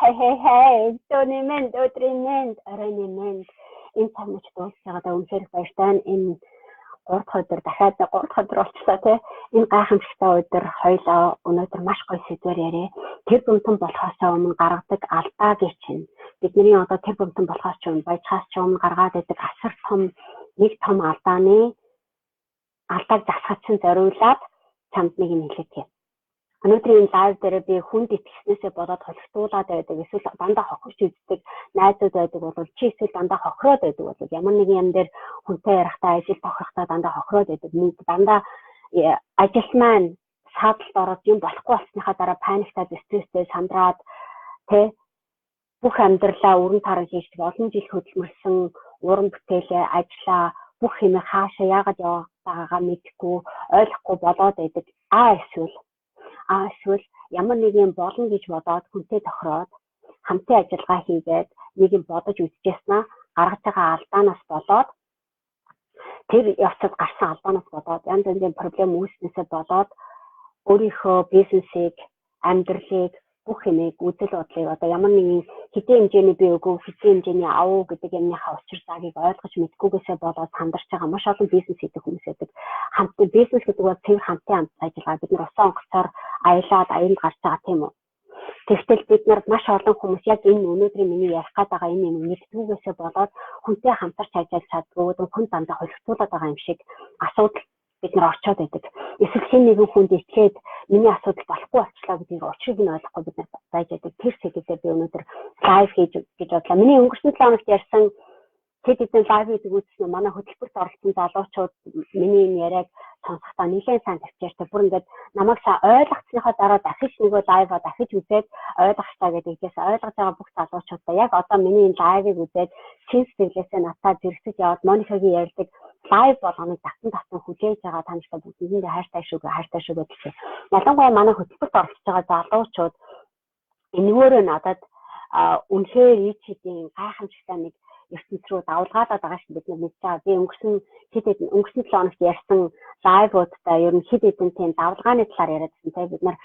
Хей тооны минь өдрийн минь оройн минь энэ цаг мөч дуусчихад үнэхээр баяртай энэ 3 дахь өдөр дахиад 3 дахь өдөр болчихлоо тий. Энэ гайхамшигтай өдөр хоёлоо өнөөдөр маш гоё сэдвээр яриа. Тэр бүмтэн болохоос өмнө гаргадаг алдаа гэж чинь бидний одоо тэр бүмтэн болохоос ч өмнө баяжхаас ч өмнө гаргаад байдаг асар том нэг том алдааг засгацсан зориулаад чамд нэг юм хэлэх. Өнөөдрийн лайв дээр би хүнд итгэснээсээ болоод холигтуулаад байдаг эсвэл дандаа хохирч үздэг найзууд байдаг бол чи эсвэл дандаа хохироод байдаг бол ямар нэгэн юм дээр хүнтэй ярихтаа ажил тохирохтаа дандаа хохироод байдаг. Нэг дандаа ажил маань саадалд ороод юм болохгүй болсныхаа дараа паниктаад стресстэй сандраад тэ бүх амьдралаа өрн таран хийдэг олон жил хөдөлмөрсөн уран бүтээлээ ажиллаа бүх юм хаашаа яагаад явах байгаагаа мэдэхгүй ойлгохгүй болоод байдаг. Эсвэл ямар нэг юм болно гэж бодоод хүнтэй тохироод хамтын ажиллагаа хийгээд нэг юм бодож үзчихснаа гаргаж байгаа алдаанаас болоод тэр явцад гарсан алдаанаас болоод янз бүрийн проблем үүснээсээ болоод өөрийнхөө бизнесийг, амьдралыг, бүх юмыг үзэл бодлыг одоо ямар нэгэн хэдийн хэмжээний бий үгүй, хэдийн хэмжээний авуу гэдэг юмныхаа учир цагийг ойлгож мэдгүйгээсээ болоод сандарч байгаа маш олон бизнес хийдэг хүмүүс байдаг. Хамтын бизнес гэдэг бол тэр хамтын ажиллагаа бид нар усан онгоцоор аялаад аянд гарч байгаа тийм үү. Тэгвэл бид нар маш олон хүмүүс яг энэ өнөөдрийн миний ярих гээд байгаа энэ юм мэдгүйгээсээ болоод хүнтэй хамтарч ажиллаж чаддгүй, хүн дандаа холигтуулаад байгаа юм шиг асуудал бид нар орчоод байдаг. Эсвэл хэн нэгэн хүнд итгээд миний асуудал болохгүй болчлаа гэдгийг учрыг нь ойлгохгүй бид нар байж байдаг. Тэр сэдвээр би өнөөдөр лайв хийж гэж бодлоо. Миний өнгөрсөн 7 хоногт ярьсан тэдний лайв хийдэг үзсэн манай хөтөлбөрт оролцсон залуучууд миний энэ яриаг сонсохдоо нэлээд сайн тавьчихсан. Бүр ингээд намайг сайн ойлгоцсныхоо дараа дахиж нөгөө лайва дахиж үзээд ойлгохтаа гэдэгээс ойлгож байгаа бүх залуучуудаа яг одоо миний энэ лайвыг үзээд чин сэтгэлээсээ надад зэрэгцэж яваад Моникагийн ярьдаг лайв болгоныг татан хүлээж байгаа танилцаа бүгдийг хайртай шүү гэж. Ялангуяа манай хөтөлбөрт оролцож байгаа залуучууд энэгээр надад үнэхээр ичидийн гайхамшигтай нэг ертөнц рүү давлгаалаад байгаа шиг бид мэдж байгаа. Би өнгөрсөн 7 хоногт ярьсан лайвуудаа ер нь хэд хэдэн тийм давлгааны талаар яриадсан. Тэгээ бид нар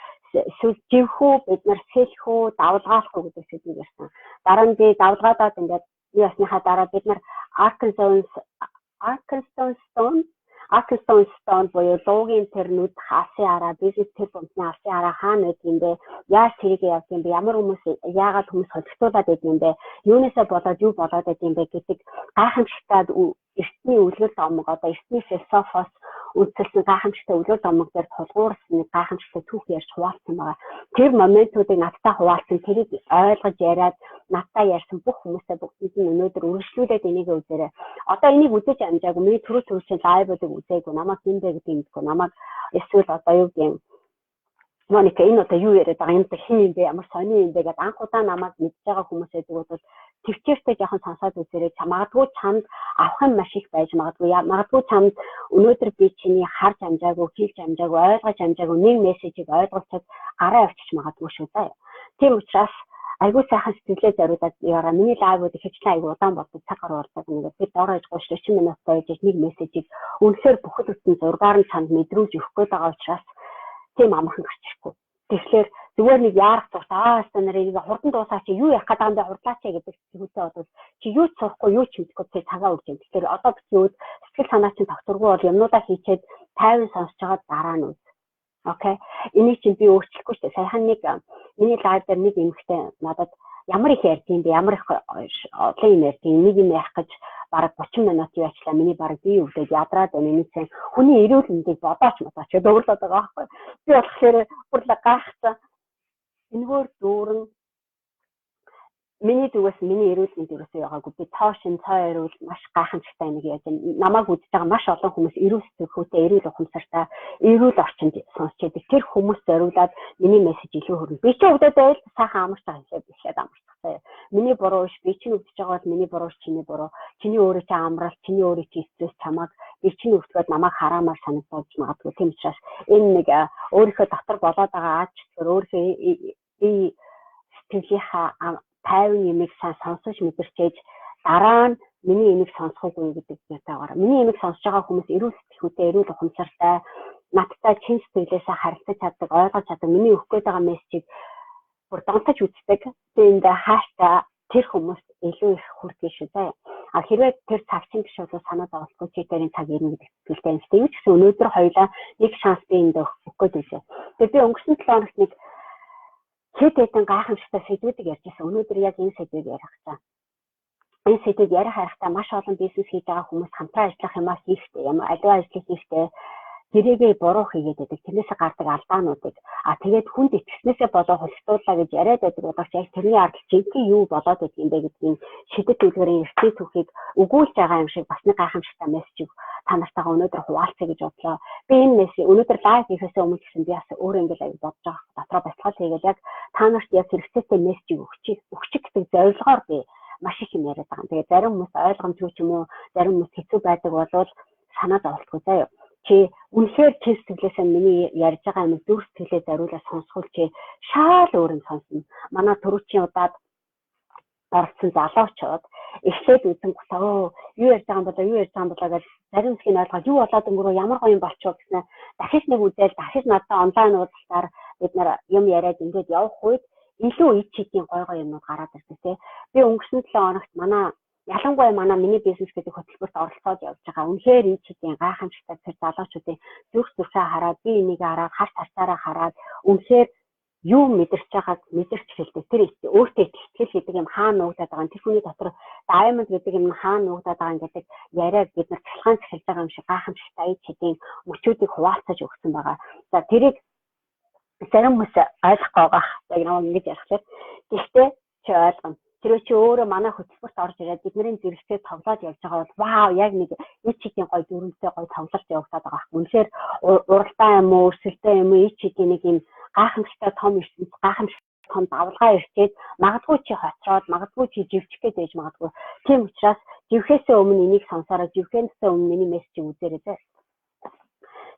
живхүү, бид нар сэлхүү, давлгаалах уу гэдэг сэдвийг ярьсан. Дараа нь би давлгаадаад ингээд ясныхаа дараа бид нар Arkansas Stone буюу луугийн тэр нүд хаасан араа бизнес тэр бүмтний хаасан араа хаана байдаг юм бэ? Яаж тэрийг явах юм бэ? Ямар хүмүүс яагаад хүмүүс холигтуулаад байдаг юм бэ? Юунесээ болоод юу болоод байдаг юм бэ гэдэг гайхамшигтай эртний үлгэр домог одоо эртний философоос үндэслэн гайхамшигтай үлгэр домог дээр тулгуурсан нэг гайхамшигтай түүх ярьж хуваалцсан байгаа. Тэр моментуудыг надтай хуваалцсан, тэрийг ойлгож яриад надтай ярьсан бүх хүмүүсээ бүгдийг нь өнөөдөр үргэлжлүүлээд энийг үзээрэй. Одоо энийг үзэж амжаагүй миний түрүүчийн лайвуудыг үзээгүй намайг гинбэ гэдэг юм дгүй намайг эсвэл одоо юу гэм Моника энэ одоо юу яриад байгаа юм бэ хин юм бэ ямар сони юм бэ гэдэг анх удаа намайг мэдж байгаа хүмүүсээ тэгвэл төвчээртэй жоохон сонсоод үзээрэй. Магадгүй чамд авах юм маш их байж магадгүй чамд өнөөдөр би чиний харж амжаагүй, хийлж амжаагүй, ойлгож амжаагүй нэг мессежийг ойлгуулцад гараа авчиж магадгүй шүү дээ. Тийм учраас айгуу сайхан сэтгэлээ зориулаад яваа. Миний лайвуудыг хэвчлэн айгуу удаан болдог цаг гаруй болдог. Ингээд би доорож 30 минут байж нэг мессежийг үнэхээр бүхэл бүтэн зургаар нь чанд мэдрүүлж өгөх гээд байгаа учраас тийм амархан гарч ирэхгүй. Тэгэхээр зүгээр нэг яарах зуртаа станарыг хурдан дуусаа чи юу явах гэдэг юм бэ хурдлаач гэдэг зүйлтэй бодвол чи юу ч сурахгүй юу ч мэдгүй тэр цагаа үрж юм. Тэгэхээр одоо бичүүд сэтгэл санаа чинь тогтворгүй бол юмнуудаа хийчээд тайван сонсож байгаа дараа нь үз. Окей. Энийг чинь би өөрчлөхгүй шүү дээ. Саяхан нэг миний лайв дээр нэг эмэгтэй надад ямар их ярьдیں۔ Би ямар их олон юм ярьдیں۔ Нэг юм ярих гэж бараг 30 минут яваачлаа. Миний бараг бие өвдөд ядраад байна. Нийцэн хүний эрүүл мэндийг бодооч дөөрлөд байгаа байхгүй. Би болохоор бүр гайхсан. Энэгээр дүүрэн миний зүгээс миний эрүүл мэнд ерөөсөө байгаагүй. Би тоошин цай эрүүл маш гайхамшигтай нэг яаж намайг үзэж байгаа маш олон хүмүүс эрүүл сэтгэхүйтэй, эрүүл ухамсартай, эрүүл орчинд сонсч байдаг. Тэр хүмүүс зориулаад миний мессеж илүү хүрнэ. Би ч өвдөд байл сайхан амарч байгаа юм шиг бичлээд амарчихсан. Миний буруу биш. Би чинь өвдөж байгаа бол миний буруу чиний буруу. Чиний өөрөө чи амрал, чиний өөрөө чи стресс чамаг би чинь өвдгөөд намайг хараамаар санагдаж магадгүй. Тийм учраас энэ нэг өөрийнхөө дотор болоод байгаа ач өөрийнхөө сэтгэлийнхаа тайван юмыг сайн сонсож мэдэрчээж дараа нь миний энийг сонсохгүй гэдэг ятаагаар миний энийг сонсож байгаа хүмүүс эрүүл сэтгэхүйтэй, эрүүл ухамсартай, надтай чин сэтгэлээсээ харилцаж чаддаг, ойлгож чаддаг, миний өгөх гээд байгаа мессежийг бүр донтож үздэг. Тэгээд хаашаа тэр хүмүүс илүү их хүрдэг шүү дээ. А хэрвээ тэр цагийн гişүүд санаа зовлтгүй чи тэрийн цаг ирнэ гэдэг зүйлтэй юм. Тэгвэл ч гэсэн өнөөдөр хоёлаа нэг шанс би энд өгөх гээд байлаа. Тэгээд би өнгөрсөн 7 хоногт нэг хэд хэдэн гайхамшигтай сэдвүүдийг ярьжсэн. Өнөөдөр яг энэ сэдвийг ярих гэж. Энэ сэдвийг ярих хайртай маш олон бизнес хийж байгаа хүмүүс хамтран ажиллах юмас хийхтэй юм. Аливаа ажлыг хийхдээ тэрийгээ буруу хийгээд байдаг. Тэрнээсээ гардаг алдаануудыг тэгээд хүнд итгэснээсээ болоо холстуулаа гэж яриад байдаг боловч яг тэрний ард жинхэнэ юу болоод байдаг юм бэ гэдгийг шидэт үлгэрийн эртний түүхийг өгүүлж байгаа юм шиг бас нэг гайхамшигтай мессежийг та нартайгаа өнөөдөр хуваалцъя гэж бодлоо. Би энэ мессежийг өнөөдөр лайв хийхээс өмнө гэсэн би бас өөрөө ингэж аяг бодож байгаа. Дотроо бэлтгэл хийгээд яг та нарт яг хэрэгцээтэй мессежийг өгчих гэдэг зорилгоор би маш их юм яриад байгаа. Тэгээд зарим хүмүүс ойлгомжгүй ч юм уу, зарим хүмүүс хэцүү байдаг болвол санаа зовлтгүй заяа. Чи үнэхээр чи сэтгэлээсээ миний ярьж байгаа юм зүрх сэтгэлээ зориулаад сонсгол чи шал өөр юм сонсно. Манай төрүүчийн удаад орсон залуучууд эхлээд үзэн гутаа юу ярьж байгаа юм болоо гэж зарим хэсгийг ойлгоод юу болоод өнгөрөө ямар гоё юм болчихоо гэснээр дахиж нэг үдээл дахиж надад онлайн уулзалтаар бид нар юм яриад ингээд явах үед илүү ид чидийн гоё юмнууд гараад ирдэг тий. Би өнгөрсөн 7 хоногт ялангуяа миний бизнес гэдэг хөтөлбөрт оролцоод явж байгаа. Үнэхээр ид чидийн гайхамшигтай тэр залуучуудын зүрх зүрхээ хараад би энийг хараад харц харцаараа хараад үнэхээр юу мэдэрч байгааг мэдэрч хэлдэг. Тэр өөртөө итгэл гэдэг юм хаана нуугдаад байгаа. Тэр хүний дотор diamond гэдэг юм хаана нуугдаад байгаа гэдэг яриад бид нар цалгаан цахилж байгаа юм шиг гайхамшигтай ид чидийн мөчүүдийг хуваалцаж өгсөн байгаа. За тэрийг зарим хүмүүс ойлгохгүй байгаа. Яг нэг ингэж ярихлаа. Гэхдээ чи ойлгоно. Тэр чи өөрөө манай хөтөлбөрт орж ирээд бидний зэрэгцээ тоглоод явж байгаа бол вау яг нэг ид чидийн гоё дүрмтэй гоё тоглолт явагдаад байгаа. Үнэхээр уралдаан юм уу, өрсөлдөөн юм уу, ид чидийн нэг юм гайхамшигтай том ертөнц, гайхамшигтай том давлгаа ирчээд магадгүй чи хоцроод, магадгүй чи живчих гээд байж магадгүй. Тийм учраас живхээсээ өмнө энийг сонсороо, живхээсээ өмнө миний мессежийг үзээрэй дээ.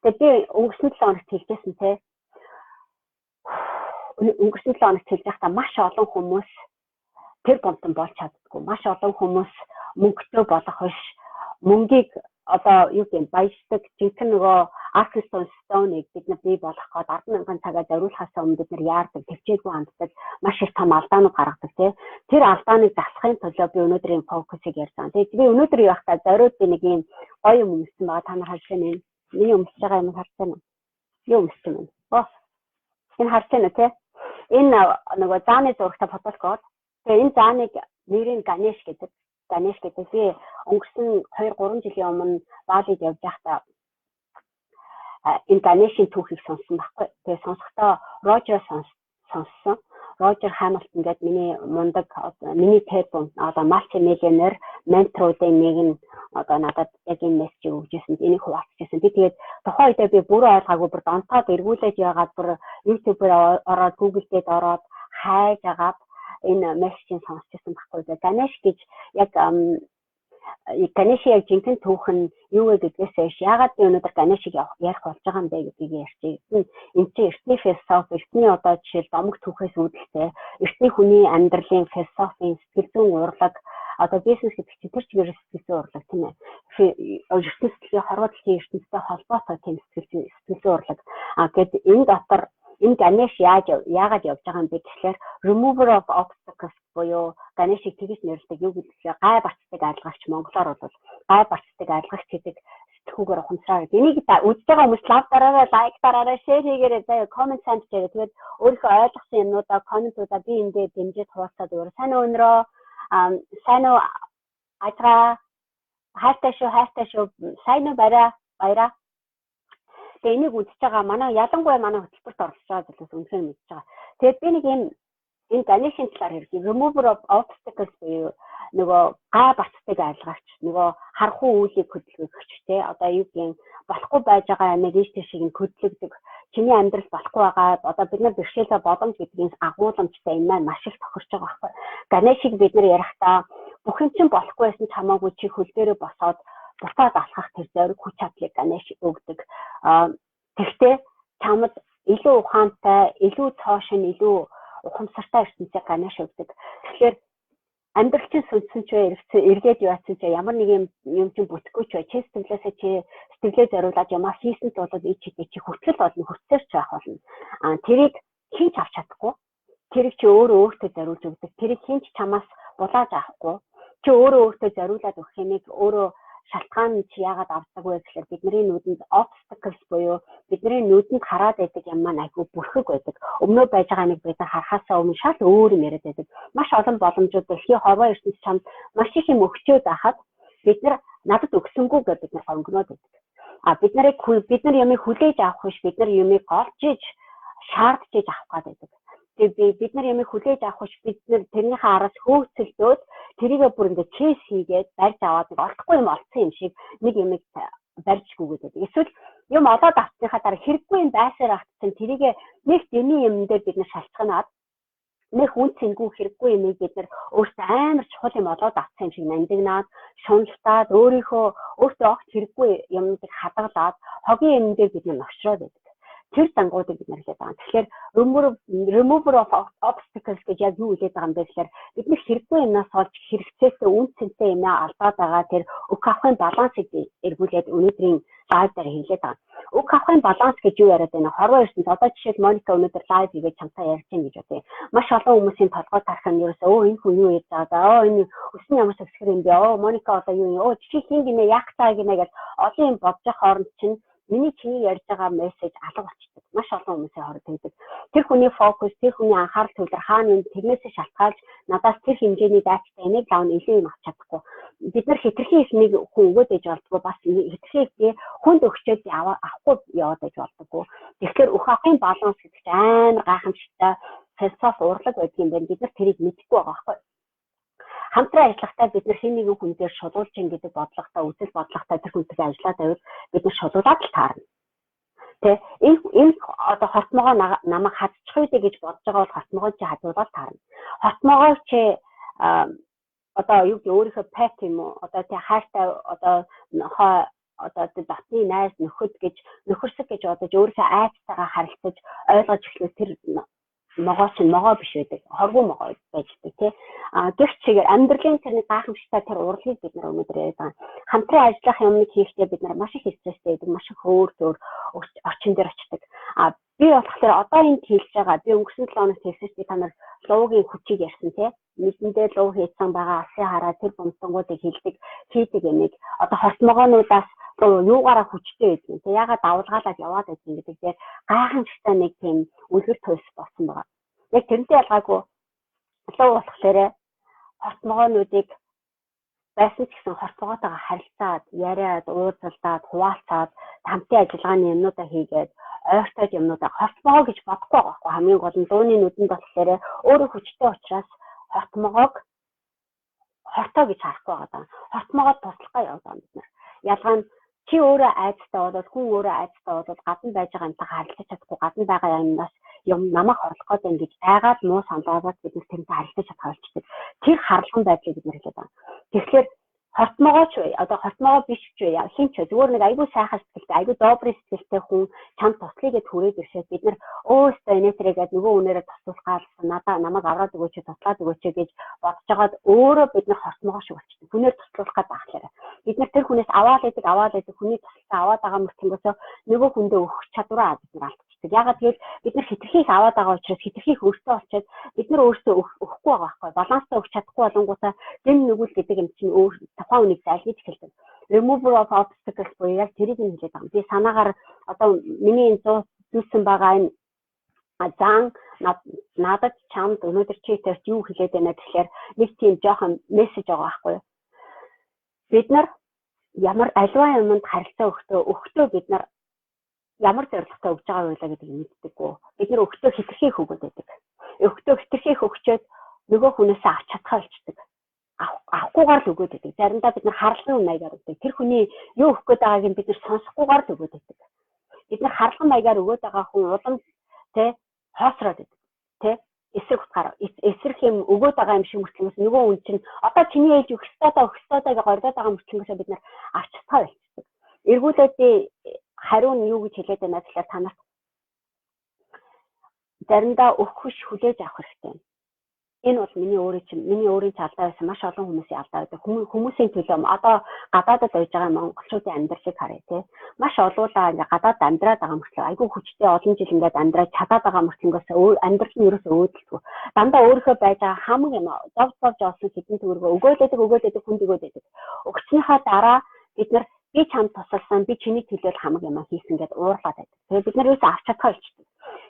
Тэгээд би өнгөрсөн 7 хоногт хэлжсэн те. Өнгөрсөн 7 хоногт хэлж байхдаа маш олон хүмүүс тэр бомтон болж чаддгүй. Маш олон хүмүүс мөнгөтэй болох биш. Мөнгийг одоо юу гэм баяждаг жинхэнэ нөгөө Arkenstone Stone-ыг бид нар бий болгох гээд 10,000 цагаа зориулахаас өмнө бид нар яардаг, төвчээгүй ханддаг, маш их том алдаанууд гаргадаг тий. Тэр алдааныг засахын тулд би өнөөдрийн фокусыг ярьсан. Тэгээд би өнөөдөр явахдаа зориуд би нэг юм гоё юм өмссөн байгаа. Та нар харж байна уу? Миний өмсөж байгаа юм харж байна уу? Юу өмссөн юм? Энэ харж байна тий. Энэ нөгөө зааны зурагтай фотокод. Тэгээд энэ зааныг нэрийн Ganesh гэдэг. Ganesh гэдэг би өнгөрсөн 2-3 жилийн өмнө Балид явж байхдаа энэ Ganesh-ийн түүхийг сонссон байхгүй. Тэгээд сонсохдоо Roger сонссон. Roger Hamilton гэдэг миний мундаг миний тэрбум одоо мультимиллионер менторуудын нэг нь одоо надад яг энэ мессеж өгчээсэн. Энийг хуваалцчихсан. Би тэгээд тухайн үедээ би бүрэн ойлгоогүй бүр донтоод эргүүлээд яагаад бүр YouTube-ээр ороод Google дээр ороод хайж агаад энэ мессежийг сонсчихсан байхгүй. Ganesh гэж яг Ganesh яг жинхэнэ түүх нь юу вэ гэдгээс яагаад би өнөөдөр Ganesh-ийг ярих болж байгаа юм бэ гэдгийг ярьчих. Энэ чинь эртний философи, эртний одоо жишээл домог түүхээс үүдэлтэй, эртний хүний амьдралын философийн сэтгэл зүйн урлаг, одоо бизнес гэдэг чинь тэр чигээр сэтгэл зүйн урлаг тийм ээ. Ертөнцийн хорвоо дэлхийн ертөнцтэй холбоотой тийм сэтгэл зүйн урлаг. Гэтэл энэ дотор энэ Ganesh яагаад явж байгаа юм бэ гэхээр remover of obstacles буюу Ganesh-ийг тэгж нэрлэдэг юу гэдгийг гай бацдаг арилгагч монголоор бол гай бацдаг арилгагч гэдэг сэтгүүгээр ухамсараа гэдэг. Энийг үзэж байгаа хүмүүс лав дараарай, лайк дараарай, шеэр хийгээрэй, заяа коммент санд хийгээрэй. Тэгээд өөрийнхөө ойлгосон юмнуудаа комментуудаа би эндээ дэмжиж хуваалцаад өгөөрэй. Сайн уу өнөрөө сайн уу ажгаа хайртай шүү сайн уу баяраа. Тэгээд энийг үзэж байгаа ялангуяа манай хөтөлбөрт оролцож байгаа зүйлс үнэхээр мэдж байгаа. Тэгээд би нэг энэ Ganesh-ийн талаар хэлье. Remover of obstacles буюу нөгөө гай бацдаг арилгагч, нөгөө харахгүй үйлийг хөдөлгөгч те. Одоо юу гэх юм болохгүй байж байгаа амиг ийш тийшийг нь хөдөлгөдөг. Чиний амьдрал болохгүй байгаа. Одоо бид нар бэрхшээлээ боломж гэдгийг агуулмжтай юм маань маш их тохирч байгаа байхгүй. Ganesh-ийг бид нар ярихдаа бүх юм чинь болохгүй байсан ч хамаагүй чи хөл дээрээ босоод бутаад алхах тэр зориг хүч чадлыг Ganesh өгдөг. Тэгвэл чамд илүү ухаантай, илүү цоошин, илүү ухамсартай ертөнцийг Ganesh өгдөг. Тэгэхээр амьдрал чинь сүнсэн ч эргээд яатсан ч ямар нэг юм чинь бүтэхгүй ч бай. Чи сэтгэлээ зориулаад ямаа хийсэн тулд ий чи хөтлөл болно, хөтлөж байх болно. Тэрийг хийж авч чадахгүй. тэрийг чи өөртөө зориулж өгдөг. Тэрийг хэн ч чамаас булааж авахгүй. Чи өөртөө зориулаад өгөх юмыг өөрөө шалтгаан чи яагаад авдаг вэ гэхээр бидний нүдэнд obstacles буюу бидний нүдэнд хараад байдаг юм маань айгүй бүрхэг байдаг. Өмнөө байж байгаа нэг бид харахаасаа өмнө шал өөр юм яриад байдаг. Маш олон боломжууд дэлхийн хорвоо ертөнд чамд маш их юм өгчөөд байхад бид нар надад өгсөнгүү гэж бид нар хонгоноод байдаг. Бид нар юмыг хүлээж авах биш, бид нар юмыг олж иж шаардж иж авах гэдэг. Тэгээд бид нар юмыг хүлээж авах биш, бид нар тэрнийхээ араас хөөцөлдөөд тэрийгээ бүр ингээд чейс хийгээд барьж аваад нэг олдохгүй юм олцсон юм шиг нэг юмыг барьж гүгээд байдаг. Эсвэл юм олоод авсныхаа дараа хэрэггүй юм байсаар авчихсан тэрийгээ нэг дэний юм дээр бид нар шалцганаад нэг хүн цэнгүү хэрэггүй юмыг бид нар өөртөө амар чухал юм олоод авсан юм шиг нандинаад, шуналтаад өөртөө огт хэрэггүй юмнуудыг хадгалаад хогийн юм дээр бид нар новшроод байдаг. Тэр зангуудыг бид нар хэлээд байгаа. Тэгэхээр remover of obstacles гэж яг юу хэлээд байгаа юм бэ гэхээр бид нар хэрэггүй юмнаас олж хэрэгцээтэй үн цэнтэй юмаа алдаад байгаа тэр өг авахын балансыг эргүүлээд өнөөдрийн лайв дээр хэлээд байгаа. Өг авахын баланс гэж юу яриад байна? Хорвоо ертөнд одоо жишээл Моника өнөөдөр лайв хийгээд чамтай ярьж байна гэж бодъё. Маш олон хүмүүсийн толгой тарах нь ерөөсөө энэ хүн юу ярьж байгаа? Энэ өсний ямар сэгсгэр юм бэ? Моника одоо юу юм? Жишээ хин гинэ яг таа гинэ гэж олон юм бодож хооронд чинь миний чиний ярьж байгаа мессеж алга болчихдог. Маш олон хүмүүсийн хооронд тэгдэг. Тэр хүний фокус, тэр хүний анхаарал төвлөр хаана юм тэрнээсээ шалтгаалж надаас тэр хэмжээний дататай энийг лав илүү юм авч чадахгүй. Бид нар хитрхи ихнийг хүн өгөөд ээж болдгоо бас хитрхи хүнд өгчөөд авахгүй яваад ээж болдгоо. Тэгэхээр өг авахын баланс гэдэг чинь амар гайхамшигтай философи урлаг байдгийн байна. Бид нар тэрийг мэдэхгүй байгаа байхгүй. Хамтран ажиллахдаа бид нар хэн нэгэн хүн дээр шулуулж ин гэдэг бодлоготой үзэл бодлоготой тэр хүнтэйгээ ажиллаад байвал бид нар шулуулаад л таарна. Тэ энэ одоо хортмогоо намайг хадчих үү гэж бодож байгаа бол хортмогоо чи хадуулаад таарна. Хортмогоо чи одоо юу гэдэг өөрийнхөө пэт юм уу одоо тий хайртай одоо дотны найз нөхөд гэж нөхөрсөг гэж бодож өөрийнхөө айцтайгаа харилцаж ойлгож эхлэх тэр могоо чинь могоо биш байдаг. Хорвоо могоо байждаг тий. Гэх чигээр амьдралын тэр нэг гайхамшигтай тэр урлагийг бид нар өнөөдөр яриад байгаа. Хамтран ажиллах юмыг хийхдээ бид нар маш их стресстэй байдаг, маш их өөр орчин дээр очдог. Би болохоор одоо энд хэлж байгаа. Би өнгөрсөн 7 хоногт хэлсэн чи та нар луугийн хүчийг ярьсан тий. Нийтдээ луу хийсэн байгаа алсын хараа тэр бомцонгуудыг хийдэг юмыг одоо хортмогоонуудаас юугаараа хүчтэй байдаг. Тэг ягаад давлгаалаад яваад байдаг гэдэг дээр гайхамшигтай нэг тийм үлгэр туйс болсон байгаа. Яг тэрнтэй ялгаагүй луу болохоор хортмогоонуудыг байсан ч гэсэн хортмогоотойгоо харилцаад, яриад, уулзалдаад, хуваалцаад, хамтын ажиллагааны юмнуудаа хийгээд, ойртоод юмнуудаа хортмогоо гэж бодохгүй байгаа байхгүй хамгийн гол нь дууны нүдэнд болохоор өөрөө хүчтэй учраас хортмогоог хортоо гэж харахгүй байгаа. Хортмогоо туслахаа явуулаа бид нар. Ялгаа нь чи өөрөө айцтай болоод хүн өөрөө айцтай болоод гадна байж байгаа юмтай харилцаж чадахгүй гадна байгаа юмнаас юм намайг хорлох гэдэг ингэж айгаад муу санаагаад бид нар тэрнтэй харилцаж чадах болчихдог. Тэр харлаган байдлыг бид нар хэлээд байна. Тэгэхээр хортмогоо ч вэ одоо хортмогоо биш ч вэ хин ч зүгээр нэг айгүй сайхан сэтгэлтэй айгүй добрын сэтгэлтэй хүн чамд туслая гэж хүрээд ирсээд бид нар өөстөө инээтэрэгээд нөгөө үнээрээ туслах гаалсан намайг аваад өгөөч туслаад өгөөч гэж бодож байгаад өөрөө бид нар хортмогоо шиг болчихдог. Хүнээр туслах гэж байхлаараа бид нар тэр хүнээс аваад байдаг хүний туслаа аваад байгаа мөртлөнгөөсөө нөгөө хүндээ өгөх чадвараа бид нар алдчихдаг. Ягаад гэвэл бид нар хитрхийх аваад байгаа учраас хитрхийх өөртөө олчоод бид нар өөртөө өгөхгүй байгаа байхгүй баланстай өгч чадахгүй болонгуудаа дэм нүгэл гэдэг юм чинь өөр тухайн үнийг зайлгаж эхэлдэг. Remover of obstacles буюу яг тэрийг нь хэлээд байгаа. Би санаагаар одоо миний энэ зүүсэн байгаа энэ зан надад чамд өнөөдөр чи тэрт юу хэлээд байна гэхээр нэг тийм жоохон мессеж байгаа байхгүй юу? Бид нар ямар аливаа юмд харилцаа өгтөө бид нар ямар зорилготой өгж байгаа байлаа гэдгийг мэддэггүй. Бид нар өгтөө хитрхийх өгöd байдаг. Өгтөө хитрхийх өгчөөд нөгөө хүнээс авч чадхаа болчдөг. Авахгүйгээр л өгöd байдаг. Заримдаа бид нар харлаган маягаар өгдөг. Тэр хүний юу өгөх гээд байгааг нь бид нар сонсохгүйгээр л өгöd байдаг. Бид нар харлаган маягаар өгöd байгаа хүн улам тэ хоосроод байдаг. Тэ эсрэг утгаараа эсрэг юм өгöd байгаа юм шиг мөртлөөс нөгөө хүн чинь одоо чиний ээж өгөх ёстой гэж гордоод байгаа мөртлөөс бид нар авч чадхаа болчихдог. Эргүүлээд хариу нь юу гэж хэлээд байна гэхээр та нарт заримдаа өгөх биш хүлээж авах хэрэгтэй. Энэ бол миний өөрийн алдаа байсан маш олон хүмүүсийн алдаа байдаг. Хүмүүсийн төлөө одоо гадаадд байж байгаа монголчуудын амьдралыг харъя тий. Маш олуулаа ингээ гадаад амьдраад байгаа мөртлөө айгүй хүчтэй олон жил ингээд амьдраад чадаад байгаа мөртлөөс амьдрал нь ерөөсөө өөдөлтгүй. Дандаа өөрийнхөө байж байгаа хамаг юм зовж олсон хэдэн төгрөгөө өгөөдөг хүнд өгөөдөг. Өгснөхийн дараа бид нар би чамд тусалсан би чиний төлөө хамаг юм хийсэн гэдээ уурлаад байдаг. Тэгээ бид нар юусаа авч чадхаа болчихсон.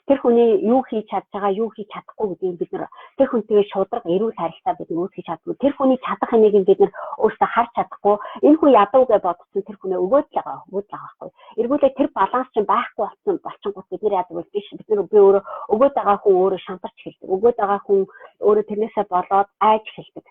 Тэр хүний юу хийж чадж байгаа, юу хийж чадахгүй гэдгийг бид нар тэр хүнтэйгээ шударга эрүүл харилцаа бид үүсгэж чаддгүй. Тэр хүний чадах юмыг бид нар өөрсдөө харж чадахгүй. Энэ хүн ядуу гэж бодсон тэр хүнээ өгөөд л байгаа байхгүй. Эргүүлээ тэр баланс чинь байхгүй болчихгоо бид нар яадаг вэ? Бид нар би өөрөө өгөөд байгаа хүн өөрөө шантарч хэлдэг. Өгөөд байгаа хүн өөрөө тэрнээсээ болоод айж хэлдэг.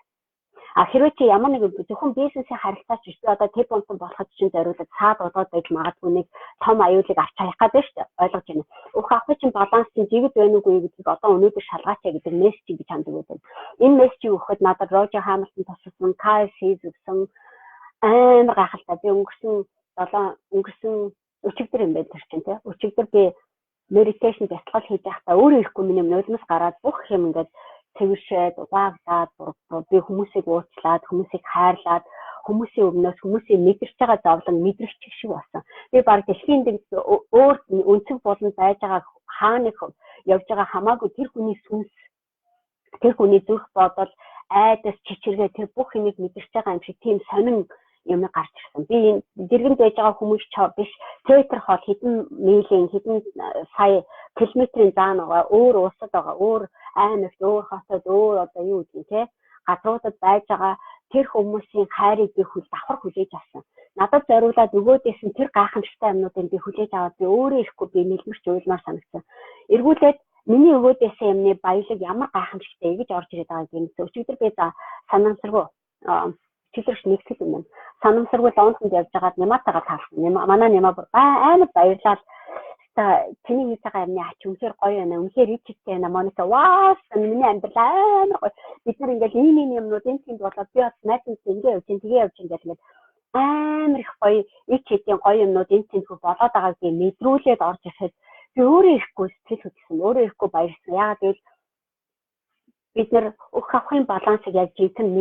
А хэрвээ чи ямар нэг зөвхөн бизнесийн харилцаач биш одоо тэр бонсон болоход чинь зориулаад цаад удаад байж магадгүй нэг том аюулыг авч хаях гэдэг шүү дээ. Ойлгож байна. Өөх авах чинь баланс чинь жигд байна уугүй гэдгийг одоо өнөөдөр шалгаач гэдэг мессежийг би чамд өгөөд байна. Энэ мессежийг өгөхөд надад Рожер Хамилтон тусалсан, Кайл Хийзсэн амар гахалтай. Би өнгөрсөн өчигдөр юм байна тэр чинь тий. Өчигдөр би медитейшн бяцлал хийж байхдаа өөрөө ирэхгүй миний нулимс гараад бүх юм ингээд цэвэршээд угааглаад би хүмүүсийг уучлаад хүмүүсийг хайрлаад хүмүүсийн өмнөөс хүмүүсийн мэдэрч байгаа зовлон мэдрэгч шиг болсон. Би баг дэлхийн дээр өөр өнцөг болон байж байгаа хааны явж байгаа хамаагүй тэр хүний сүнс тэр хүний зүрх бодол айдас чичиргээ тэр бүх юмыг мэдэрч байгаа юм шиг тийм сонин юм гарч ирсэн. Би дэргэнд байж байгаа хүмүүс биш Twitter хол хэдэн милийн хэдэн сая километрийн заа байгаа өөр улсад байгаа өөр аймагт өөр хотод өөр одоо юу гэдэг те газруудад байж байгаа тэр хүмүүсийн хайрыг би давхар хүлээж авсан. Надад зориулаад өгөөдөөс нь тэр гайхамшигтай юмнуудыг би хүлээж аваад би өөрөө ирэхгүй би нэлмэрч уйлмаар санагдсан. Эргүүлээд миний өгөөдөөс юмны баялаг ямар гайхамшигтай гэж орж ирээд байгааг юм. Өчигдөр би санамсаргүй чиглэрч нэгтгэл юм. Санамсаргүй лондонд явж байгаад Няматагаа таарсан. Манай Нямаа амар баярлаад чиний хийж байгаа юмны ач үнэхээр гоё байна. Үнэхээр ичтэй байна. Моника вау миний амьдрал амар гоё. Бид нар ингээд ийм юмнууд энэ тэнд болоод би бас найзтай ингэ явж тэгээ явж ингээд амар их гоё ичтэй гоё юмнууд энэ тэнд болоод байгааг би мэдрүүлээд орж ирэхэд би өөрөө ирэхгүй сэтгэл хөдлсөн. Өөрөө ирэхгүй баярлсан. Яагаад гэвэл бид нар өөх авахын балансыг яг жинхэнэ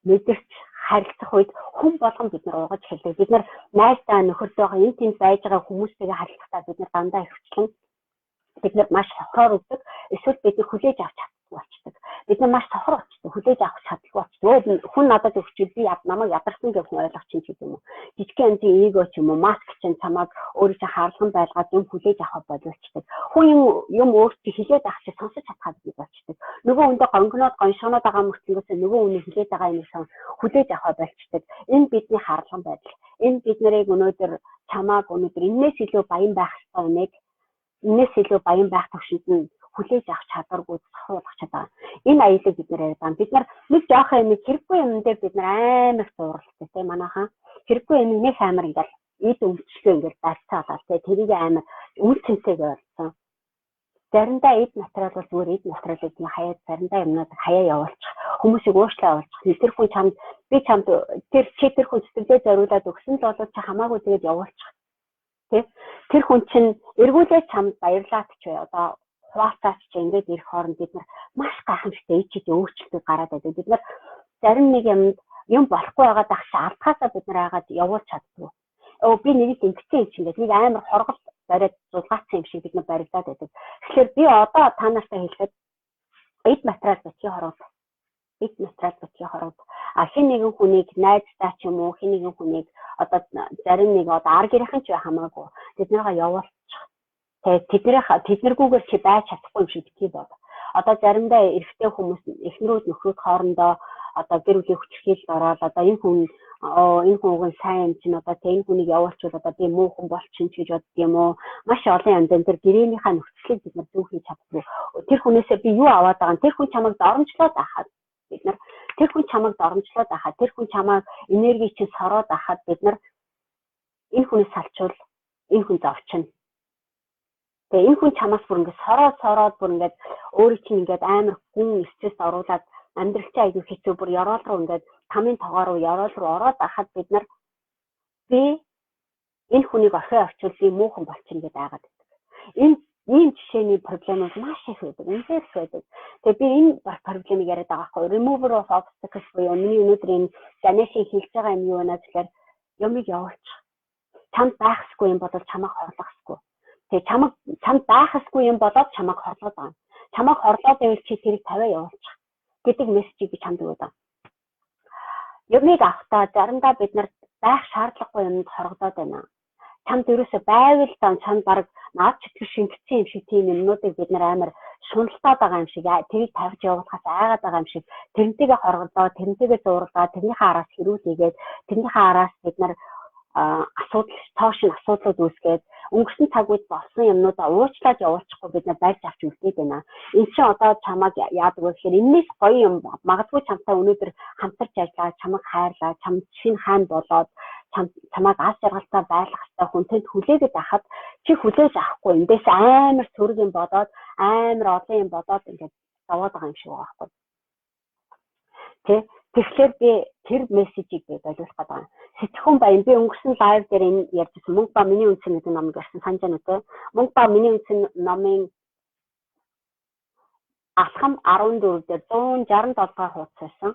мэдэрч харилцах үед хүн болгон бид нар уугаж хэлдэг. Бид нар найзтай нөхөртөйгөө энэ тэнд байж байгаа хүмүүстэйгээ харилцахдаа бид нар дандаа ихвчлэн бид нар маш сохроор үздэг. Эсвэл бид хүлээж авч чаддаггүй болчихдог. Бид нар маш сохор болчихдог. Хүлээж авах чаддаггүй болчихдог. Хүн надад өгч би намайг ядарсан гэх хүн ойлгох чинь гэдэг юм уу. Жижигхэн анзын эго ч юм уу, маск чинь чамайг өөрөө чинь хаалган байлгаад юм хүлээж авах болчихдог. Хүн юм өөртөө хилээд авах чинь сонсож чадхаад болчихдог. Нөгөө хүндээ гонгоноод гоншгоноод байгаа мөртлөөс нөгөө хүний хилээд байгаа юм сан хүлээж авах болчихдог. Энэ бидний хаалган байдал. Энэ бид нарыг өнөөдөр чамайг өнөөдөр энэс илүү баян байх ёстой нэг энэс илүү баян байх төвшөнд нь хүлээж авах чадваргүй сахуулах чадвар. Энэ аялыг бид нэр яриад бид нар нэг жоохон юм хэрэггүй юм дээр бид нар амар сууралтай тийм манайхан хэрэггүй юм нэг амар ингээл эд өмчлөө ингээл байцаалаа тийм тэрийг амар үн цэнтэйг ойлгосон. Заримдаа эд материал бол зүгээр эд материалыг нь хаяад заримдаа юмнууд хаяа явуулчих хүмүүсийг уушлаа явуулчих тэр хүн чамд би чамд тэр хүн сэтгэлдээ зориулаад өгсөн л болоод чи хамаагүй тэгээд явуулчих тийм тэр хүн чинь эргүүлээ чамд баярлаад ч бай одоо хуваалцаач чи ингээд ирэх хооронд бид нар маш гайхамшигтай ичээд өөрчлөлтүүд гараад байдаг. Бид нар зарим нэг юм болохгүй байгаа дагш алдхаасаа бид нар яагаад явуулж чаддгүй. Би нэг ингэсэн юм чинь нэг амар хоргол бариад зулгаацсан юм шиг бид нар баригдаад байдаг. Тэгэхээр би одоо та нартай хэлэхэд эд материал битгий хороод хин нэгэн хүнийг найзтай ч юм уу хин нэгэн хүнийг одоо зарим нэг одоо ар гэрхэн ч хамаагүй бид нараа явуулчих. Тэгээд тэднэргүйгээр чи байж чадахгүй юм шиг битгий бод. Одоо заримдаа эрэгтэй хүмүүс эхнэрүүд нөхрүүд хоорондоо одоо гэр бүлийн хүчирхийлэлд ороод одоо энэ хүн сайн юм чинь одоо энэ хүнийг явуулчихвал одоо би муу хүн болчихно гэж бодд юм уу? Маш олон юм дээр гэрээнийхээ нөхцөлийг бид нар зөв хийж чаддгүй. Тэр хүнээсээ би юу аваад байгаа юм? Тэр хүн чамайг доромжлоод байхад бид нар тэр хүн чамайг энерги чинь сороод байхад бид нар энэ хүнээс салчвал энэ хүн зовчихно. Тэгээ энэ хүн чамаас бүр ингээд сороод бүр ингээд өөрийг чинь ингээд амар гүн стресс оруулаад амьдралчаа аягүй хэцүү бүр ёроол руу ингээд тамийн тоогоор руу ёроол руу ороод байхад бид нар би энэ хүнийг орхио авчвал би муухан болчихно гэдээ айгаад байдаг. Энэ ийм жишээний проблемууд маш их байдаг. Үнэхээр их байдаг. Тэгээ би энэ проблемыг яриад байгаа байхгүй. Remover of obstacles буюу миний өнөөдрийн Ganesh-ийн хэлж байгаа юм юу вэ гэхээр юмыг явуулчих. Чамд байхсгүй юм бодол чамайг хорлохгүй. Тэгээ чамд байхсгүй юм бодоод чамайг хорлоод байгаа. Чамайг хорлоод байвал чи тэрийг тавиа явуулчих гэдэг мессежийг би чамд өгöd байгаа. Юмыг авахтаа заримдаа бид нар байх шаардлагагүй юмд хоргодоод байна. Чамд ерөөсөө байвал чамд баг наад читгэр шингэсэн юм шиг тийм юмнуудыг бид нар амар шуналтаад байгаа юм шиг тэрийг тавьж явуулахаас айгаад байгаа юм шиг тэрнтэйгээ хоргодоо, тэрнтэйгээ зурлаа, тэрнийхээ араас хэрүүлээгээд тэрнийхээ араас бид нар асуудлууд үүсгээд өнгөрсөн цаг үед болсон юмнуудаа уучлаад явуулчихгүй бид нар барьж авч үлдээд байна. Энд чинь одоо чамайг яадаг вэ гэхээр энэс гоё юм магадгүй чамтай өнөөдөр хамтарч ажиллаа, чамайг хайрлаа, чамд шинэ хань болоод чамайг аз жаргалтай байлгах хэрэгтэй хүнтэд хүлээгээд байхад чи хүлээж авахгүй эндээс амар сөрөг юм бодоод амар олон юм бодоод ингээд зовоод байгаа юм шиг байгаа байхгүй. Тэгэхээр би тэр мессежийг би ойлгох гэдэг. Сэтгхүүн баян би өнгөрсөн лайв дээр энэ ярьжсэн Мөнх ба миний үнцэн гэдэг номыг ярьсан санаж байна үү? Мөнх ба миний үнцэн номын алхам 14 дээр 167 дугаар хуудас байсан.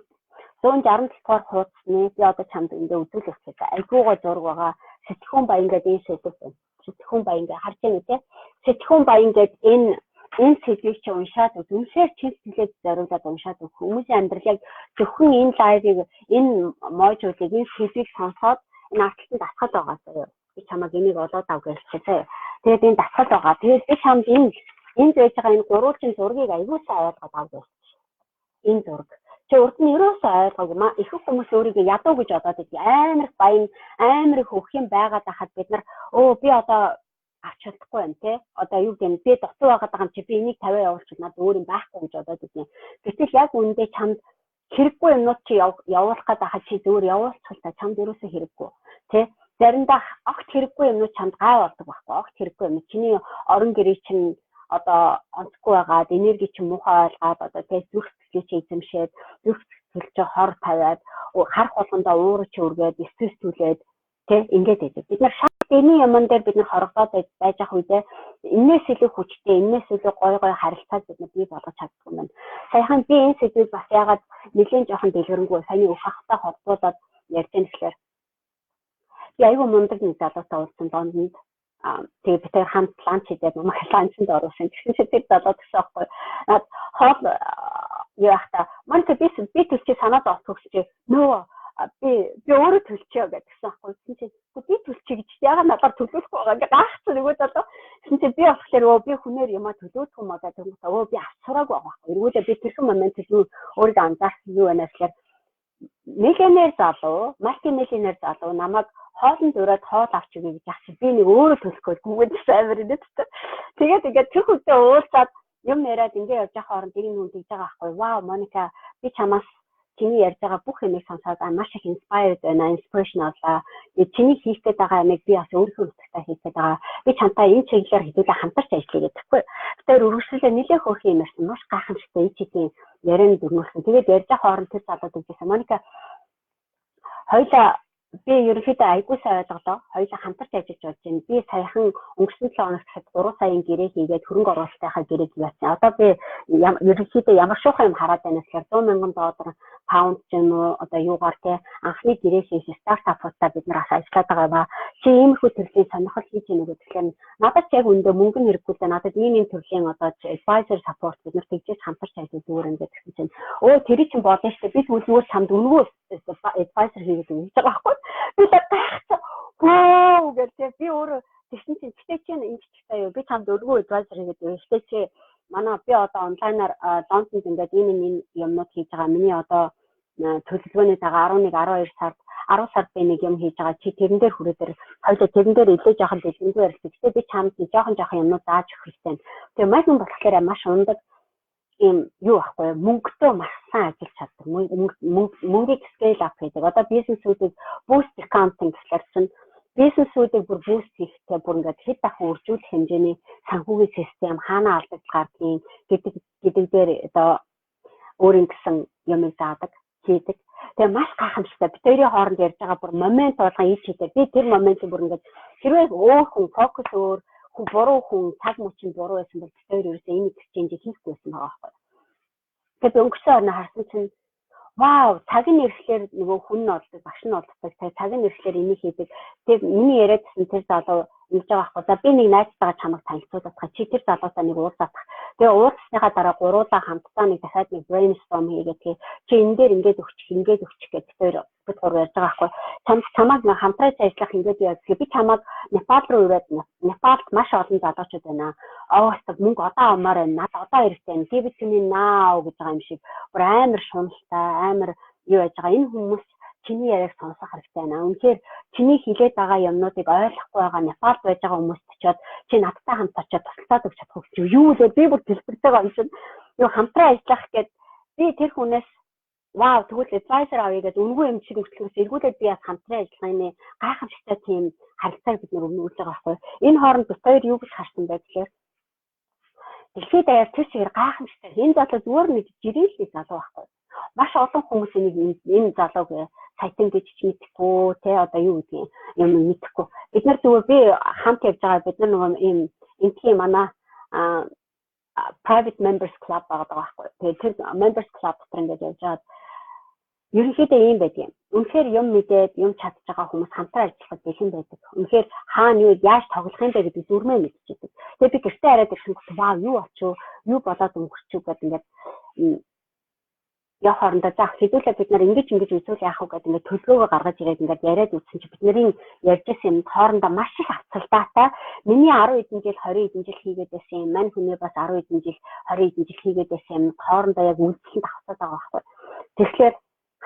167 дугаар хуудасны би одоо чамд ингээ үзүүлэх гэж айгуугаа зураг байгаа. Сэтгхүүн баян гэдэг энэ сэдв байна. Сэтгхүүн баян ингээ харж байна үү те? Сэтгхүүн баян гэдэг энэ сэдвийг чи уншаад үнэхээр чин сэтгэлээд зориулаад уншаад хүмүүсийн амьдралыг зөвхөн энэ лайвыг энэ модулыг энэ сэдвийг сонсоод энэ артланд дасгал байгаа заяа. Би чамайг энийг олоод ав гэж хэлсэн. Тэгээд энэ дасгал байгаа. Тэгээд би чамд энэ зөөж байгаа энэ гурвалжин зургийг аягуусаа ойлгоод ав гэж. Энэ зураг. Чи урд нь ерөөсөө ойлгоогүй. Их хүмүүс өөрийгөө ядуу гэж бодоод байдаг. Амар их баян, амар их хөх юм байгаад байхад бид нар би одоо авч чадахгүй юм те. Одоо юу гэдэг би дутуу байгаад байгаа юм чи би энийг тавиа явуулчих надад өөр юм байхгүй гэж бодоод байна. Гэтэл яг үүндээ чамд хэрэггүй юмнууд чи явуулах гэдэг хаа чи зөвөр явуулчих та чамд ерөөсөө хэрэггүй те. Заримдаа огт хэрэггүй юмнууд чамд гай болдог байхгүй. Огт хэрэггүй юм. Чиний орон гэрээ чинь одоо онцгүй байгаад энерги чинь муухай ойлгоод одоо те зүрх сэтгэлээ чи эзэмшээд зүрх сэтгэл чи хор тавиад харах болгондоо уурч өргөөд стресс түлээд те ингээд байдаг. Бид нар энэ юмн дээр бид нар хорогдоод байж ах үедээ энэс илүү хүчтэй, энэс илүү гой харилцааг бид нар бий болгож чаддаг юм байна. Саяхан би энэ сэдвийг бас яагаад нэлээд жоохон дэлгэрэнгүй саяны өөх хахтаа холбуулаад ярьж байгаа гэхээр би аюу мундаг нэг залуутай уулзсан донд тэгээ бид хамт ланч хийгээд намайг ланчнд оруулсан. Тэгсэн чинь тэр залуу гэсэн аахгүй. Хоол юу ахта манайд би төлчөө санаад олдохгүйч нөө би өөрөө төлчөө гэдгсэн аахгүй. Тэгсэн чинь би төлчөө гэж яагаад надаар төлөвлөхгүй байгаа ингээд аахсан нөгөө залуу. Тэгсэн чинь би болохоор би хүнээр юмаа төлөөдгөө маа гэдэг юм. Би авцураагүй байгаа аахгүй. Эргүүлээ би тэрхэн момент төлөв өөрийгөө анзаарсан юу байна гэхээр миллионер залуу, мультимиллионер залуу намайг хоолнд өрөөд хоол авч өгье гэж асуув. Би нэг өөрөө төлөхгүй гүгэж амар инээд тэ. Тэгээд ингээд тэр хүнтэй уулзаад юм яриад ингээд явж байгаа хооронд энэ хүн тэгж байгаа аахгүй. Вау, Моника би чамаас чиний ярьж байгаа бүх юмыг сонсоод маш их inspired байна, inspiration авлаа. Чиний хийх гээд байгаа юмыг би бас өөрийнхөө нутагтаа хийх гээд байгаа. Би чамтай энэ чиглэлээр хэдүүлээ хамтарч ажиллая гэдэггүй. Тэр үргэлжлүүлээ нэлээд хөөх юм ярьсан. Маш гайхамшигтай ичийн ярианд дөрмөлсөн. Тэгээд ярьж байгаа хооронд тэр залууд үгүйсэн. Моника хоёлаа би ерөнхийдөө айгуусаа ойлголоо. Хоёлаа хамтарч ажиллаж болж байна. Би саяхан өнгөрсөн 7 хоногт 3 саяын гэрээ хийгээд хөрөнгө оруулалтынхаа гэрээг хийсэн. Одоо би ерөнхийдөө ямар шуухан юм хараад байна гэхээр 100,000 доллар паунд ч юм уу одоо юугаар те анхны гэрээ хийх стартапуудаа бид нар ажиллаад байгаа ба. Чи иймэрхүү төрлийн сонирхол хийж байна гэдэг. Тэгэхээр надад ч яг үндэ мөнгө нь хэрэггүй л надад ийм төрлийн одоо advisor support бид нар тэгжээс хамтарч ажиллаж зүгээр юм гэдэг чинь. Тэр чинь болно шүү дээ. Би зүгээр чамд өнгөө advisor хийгээд өгч байгаа байхгүй. Би тахсан. Вау гэдэг би өөрөө тэгсэн чинь чинь энэ чигтэй юу би чамд өргөө advisor хийгээд өгчтэй чи манай би одоо онлайнаар Лондонд ингээд энэ юмнууд хийж байгаа. Миний одоо төлөвлөгөөний дага 11 12 сард 10 сард би нэг юм хийж байгаа. Чи тэрэн дээр хүрээдэр хоёул тэрэн дээр илүү жоохон дэлгэнгүй ярилцдаг. Гэтэ би чамд жоохон юмнууд зааж өгөх хэрэгтэй. Тэгээ маш юм болохоор маш ундаг юм юу ахгүй мөнгөтэй маш сайн ажиллаж чаддаг. Мөнгийг scale up гэдэг. Одоо бизнесүүдийг boost accounting гэхэлэр чинь бизнесүүдийг бүр boost хийхдээ бүр ингээд хэд дахин үржүүлэх хэмжээний санхүүгийн систем хаана алдагдал гардгийг гэдэг дээр одоо өөрийн гэсэн юмыг заадаг, хийдэг. Тэгээ маш гайхамшигтай. Бид хоёрын хооронд ярьж байгаа бүр момент болгон ич хийдэг. Би тэр моментыг бүр ингээд хэрвээ өөр хүн фокус өөр буруу хүн цаг мөчийн буруу байсан бол тэр ерөөсөө энэ exchange хийхгүй байсан байгаа байхгүй. Тэгээд өнгөрсөн орно харсан чинь вау, цагийн нэршлэр нөгөө хүн нь олдог, багш нь олдог. Тэгээд цагийн нэршлэр энийг хийдэг. Тэгээд миний яриадсан тэр залуу ингэж байгаа байхгүй. За би нэг найзтайгаа чамайг танилцуулах. Чи тэр залуусаа нэг уулзах. Тэгээд уулзсныхаа дараа гуруулаа хамтдаа нэг дахиад нэг brainstorm хийгээд чи энэ дээр ингэж өгчих гэж тэр бид гур ярьж байгаа байхгүй. Чамайг хамтраж ажиллах ингэж яа гэхээр би чамайг Непал руу ирээд Непалд маш олон залуучууд байна. Оостог мөнгө одоо амаар байна. Над одоо хэрэгтэй байна. Give it to me now гэж байгаа юм шиг. Бүр амар шуналтай, амар юу яаж байгаа. Энэ хүмүүс чиний яриаг сонсох хэрэгтэй байна. Үнэхээр чиний хэлээд байгаа юмнуудыг ойлгохгүй байгаа Непалд байж байгаа хүмүүст очиод чи надтай хамт очиод туслаад өгч чадах уу? Юу вэ? Би бүр дэлбэрдэг юм шиг. Юу хамтран ажиллах гээд би тэр хүнээс вау тэгвэл advisor авъя гэдэг үнгүй юм шиг өгчлөөс эргүүлээд би бас хамтран ажиллах юм гайхамшигтай тийм харилцааг бид өгнүүлж байгаа байхгүй. Энэ хооронд бид хоёр юу гэж харсан бэ гэхээр дэлхийд даяар тэр чигээр гайхамшигтай энэ залуу зүгээр нэг жирэлний залуу байхгүй. Маш олон хүмүүс энэ залууг сайтан гэж мэдхгүй те одоо юу гэдгийг юм мэдхгүй. Бид нар зүгээр би хамт явж байгаа бид нар нөгөө ийм энтхийн манай private members club байгаа байхгүй. Тэгээд тэр members club дотор ингээд явж байгаа. Ерөнхийдөө ийм байдаг. Үнэхээр юм мэдээд юм чадж байгаа хүмүүс хамтран ажиллахад бэлэн байдаг. Үнэхээр хаана юу яаж тоглох юм бэ гэдэг зүрмээ мэдчихэдэг. Тэгээд би гэртээ хараад ирсэн гот вау юу очив юу болоод өнгөрчих гэдэг ингээд яа хоорондоо заах хэдүүлээ бид нар ингэж үзүүл яах вэ гэдэг ингээд төлөвлөгөө гаргаж ирээд ингээд яриад үзсэн чи бидний ярьж ирсэн юм хоорондоо маш их авцалдаатай. Миний 10 хэдэн жил 20 хэдэн жил хийгээд байсан юм. Мань хүний бас 10 хэдэн жил 20 хэдэн жил хийгээд байсан юм. Хоорондоо яг үйлчлэлд авцалдаад байгаа байхгүй. Тэгэхээр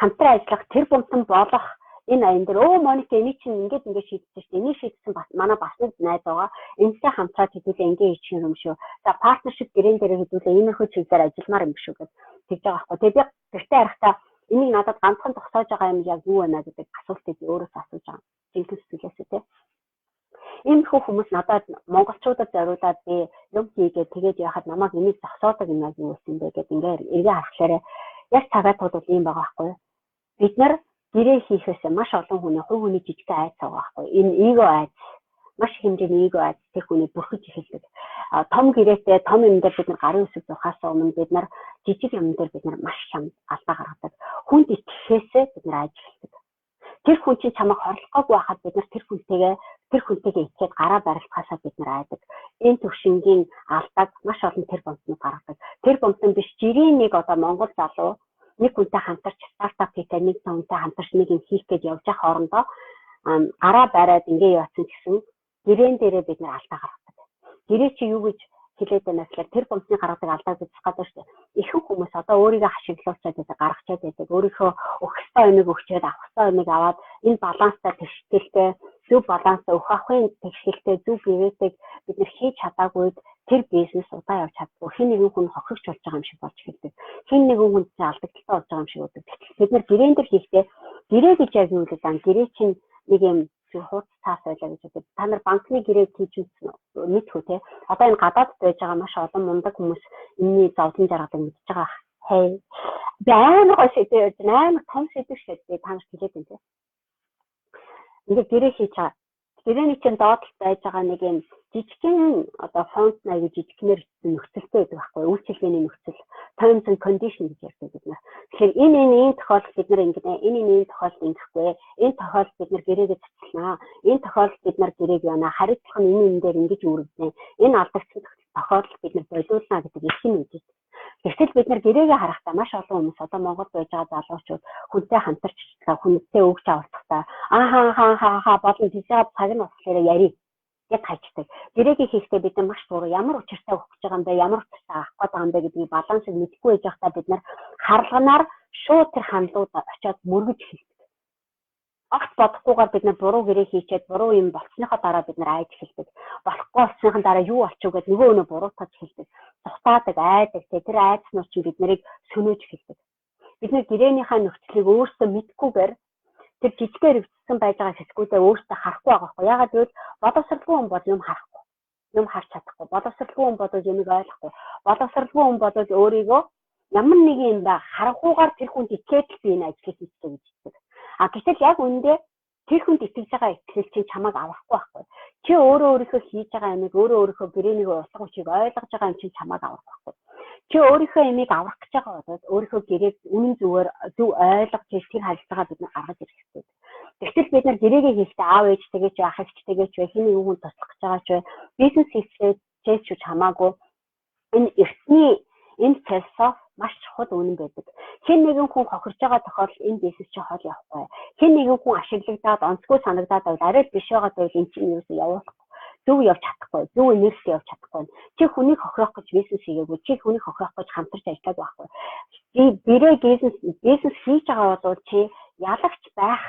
хамтран ажиллах тэр бунтан болох энэ аян дээр Моника энийг чинь ингэж шийдсэн шүү дээ. Энийг шийдсэн бас манай бас нэг найз байгаа. Энэтэй хамтраад хэдүүлээ ингэ хийчих юм шүү. За партнершип гэрэн дээр хэдүүлээ иймэрхүү чиглэлээр ажилламаар юм шүү гэж тэгж байгаа байхгүй. Тэгээ би гэртээ харахтаа энийг надад ганцхан зогсоож байгаа юм яг юу байна гэдэг асуултыг өөрөөс асууж байгаа. Жинхэнэ сэтгэлээсээ тий. Иймэрхүү хүмүүс надад монголчуудад зориулаад би юм хийгээд тэгээд яхад намайг энийг зогсоодог юм яг юу юм бэ гэдэг ингээ эргээ харахлаарэ яг цагаатууд бол ийм байгаа байхгүй. Бид нар гэрээ хийхээс маш олон хүний жижиг айц байгаа байхгүй. Энэ эго айц маш хэмжээний эго айц тэр хүний бүрхэж эхэлдэг. Том гэрээтэй том юм дээр бид нар гарын үсэг зурхаас өмнө бид нар жижиг юм дээр бид нар маш чам алдаа гаргадаг. Хүнд итгэхээсээ бид нар айж эхэлдэг. Тэр хүн чинь чамайг хорлохгүй байхад бид нар тэр хүнтэйгээ ичээд гараа барилдахаасаа бид нар айдаг. Энэ төвшингийн алдааг маш олон тэр бомтнууд гаргадаг. Тэр бомтон биш жирийн нэг одоо Монгол залуу нэг хүнтэй хамтарч стартап хийх нэг хүнтэй хамтарч нэг юм хийх гэж явж байгаа хоорондоо гараа бариад ингээ явсан гэсэн гэрээн дээрээ бид нар алдаа гаргадаг. Гэрээ чи юу гэж хэлээд байна гэхээр тэр бомтны гаргадаг алдааг бид гадаг шүү дээ. Ихэнх хүмүүс одоо өөрийгөө хашиглуулчаад байдаг, гаргачаад байдаг. Өөрийнхөө өгөхтэй өмиг өгчөөд авахтай өмиг аваад энэ баланстай тэгшгэлтэй зөв баланстай өгөх авахын тэгшгэлтэй зөв гэрээтэй бид нар хийж чадаагүйд тэр бизнес удаа явж чаддгүй. Хэн нэгэн хүн хохирч болж байгаа юм шиг болж эхэлдэг. Хэн нэгэн хүн чинь алдагдaltaй болж байгаа юм шиг үүдэг. Бид нар гэрээн дээр хийхдээ гэрээ гэж яг юу гэдэг вэ? Гэрээ чинь нэг юм хууц цаас байлаа гэж үү. Та нар банкны гэрээг хийж мэдхүү те. Одоо энэ гадаадд байж байгаа маш олон мундаг хүмүүс энэний зовлон жаргалыг мэдж байгаа. Хей. Би амар гоё шийдэж ярьж байна. Амар том шийдэж шийдээ та нарт хэлээд байна те. Ингээд гэрээ хийж байгаа. Гэрээний чинь доод байж байгаа нэг юм жижигхэн одоо фонт аяг жижигнэр нөхцөлтэй байдаг байхгүй үйлчилгээний нөхцөл terms and conditions гэж ярьдаг бид нар. Тэгэхээр энэ тохиолдолд бид нар ингэдэг энэ тохиолдолд ингэхгүй энэ тохиолдолд бид нар гэрээгээ цэцлэнаа энэ тохиолдолд бид нар гэрээг яана харилцах нь энэ дээр ингэж үүрэгдэн энэ алдагдсан тохиолдолд бид нар болиулна гэдэг их юм үү. Тэгвэл бид нар гэрээгээ харахтаа маш олон хүмүүс одоо Монголд байж байгаа залуучууд хүнтэй хамтарч хүнтэй өгч авалтахтаа хаа болон тийшээ цаг нь болохоор яри яг хайчдаг. Гэрээгээ хийхдээ бид нар маш буруу ямар учиртай өгч байгаа юм бэ, ямар учиртай авах гээд байгаа юм бэ гэдгийг балансыг мэдэхгүй байж байхдаа бид нар харлаганаар шууд тэр хандлууд очиод мөргөж эхэлдэг. Огт бодохгүйгээр бид нар буруу гэрээ хийчээд буруу юм болсныхоо дараа бид нар айж эхэлдэг. Болохгүй болсныхаа дараа юу болчих вэ гэдэг нөгөө өнөө буруутгаж эхэлдэг. Цухтаадаг, айдаг. Тэр айдснууд чинь бид нарыг сөнөөж эхэлдэг. Бид нар гэрээнийхээ нөхцөлийг өөрсдөө мэдхгүйгээр тэр жижигээр өвчсөн байж байгаа хэсгүүдээ өөртөө харахгүй байгаа байхгүй. Ягаад гэвэл боловсралгүй хүн бол юм харахгүй. Юм харж чадахгүй. Боловсралгүй хүн бодож юмыг ойлгохгүй. Боловсралгүй хүн бодож өөрийгөө ямар нэг юм ба харахуугаар тэр хүнд ичээд би энэ ажлыг хийчихэ гэж хэлдэг. Гэтэл яг үүндээ тэр хүнд итгэж байгаа итгэл чинь чамайг аврахгүй байхгүй. Чи өөрийнхөө хийж байгаа юмыг өөрийнхөө гэрээний утга учирыг ойлгож байгаа юм чинь чамайг аврах байхгүй. Чи өөрийнхөө юмыг аврах гэж байгаа бол өөрийнхөө гэрээг үнэн зөв ойлгож тэр харилцаагаа бид нар гаргаж ирэх хэрэгтэй. Тэгвэл бид нар гэрээгээ хийхдээ аав ээжтэйгээ ч ах эгчтэйгээ ч хин нэгэн хүн туслах гэж байгаа ч бизнес хийхдээ ч хамаагүй энэ эртний энэ философи маш чухал үнэн байдаг. Хэн нэгэн хүн хохирж байгаа тохиолдолд энэ бизнес чи хол явахгүй. Хэн нэгэн хүн ашиглагдаад онцгүй санагдаад байвал арай биш байгаа байвал энэ чинь юусэн явуулахгүй. Зөв явж чадахгүй, зөв энерги явж чадахгүй. Чи хүнийг хохирох гэж бизнес хийгээгүй, чи хүнийг хохирох гэж хамтарч ажиллаад байхгүй. Чи бэрээ бизнес хийж байгаа бол чи ялагч байх,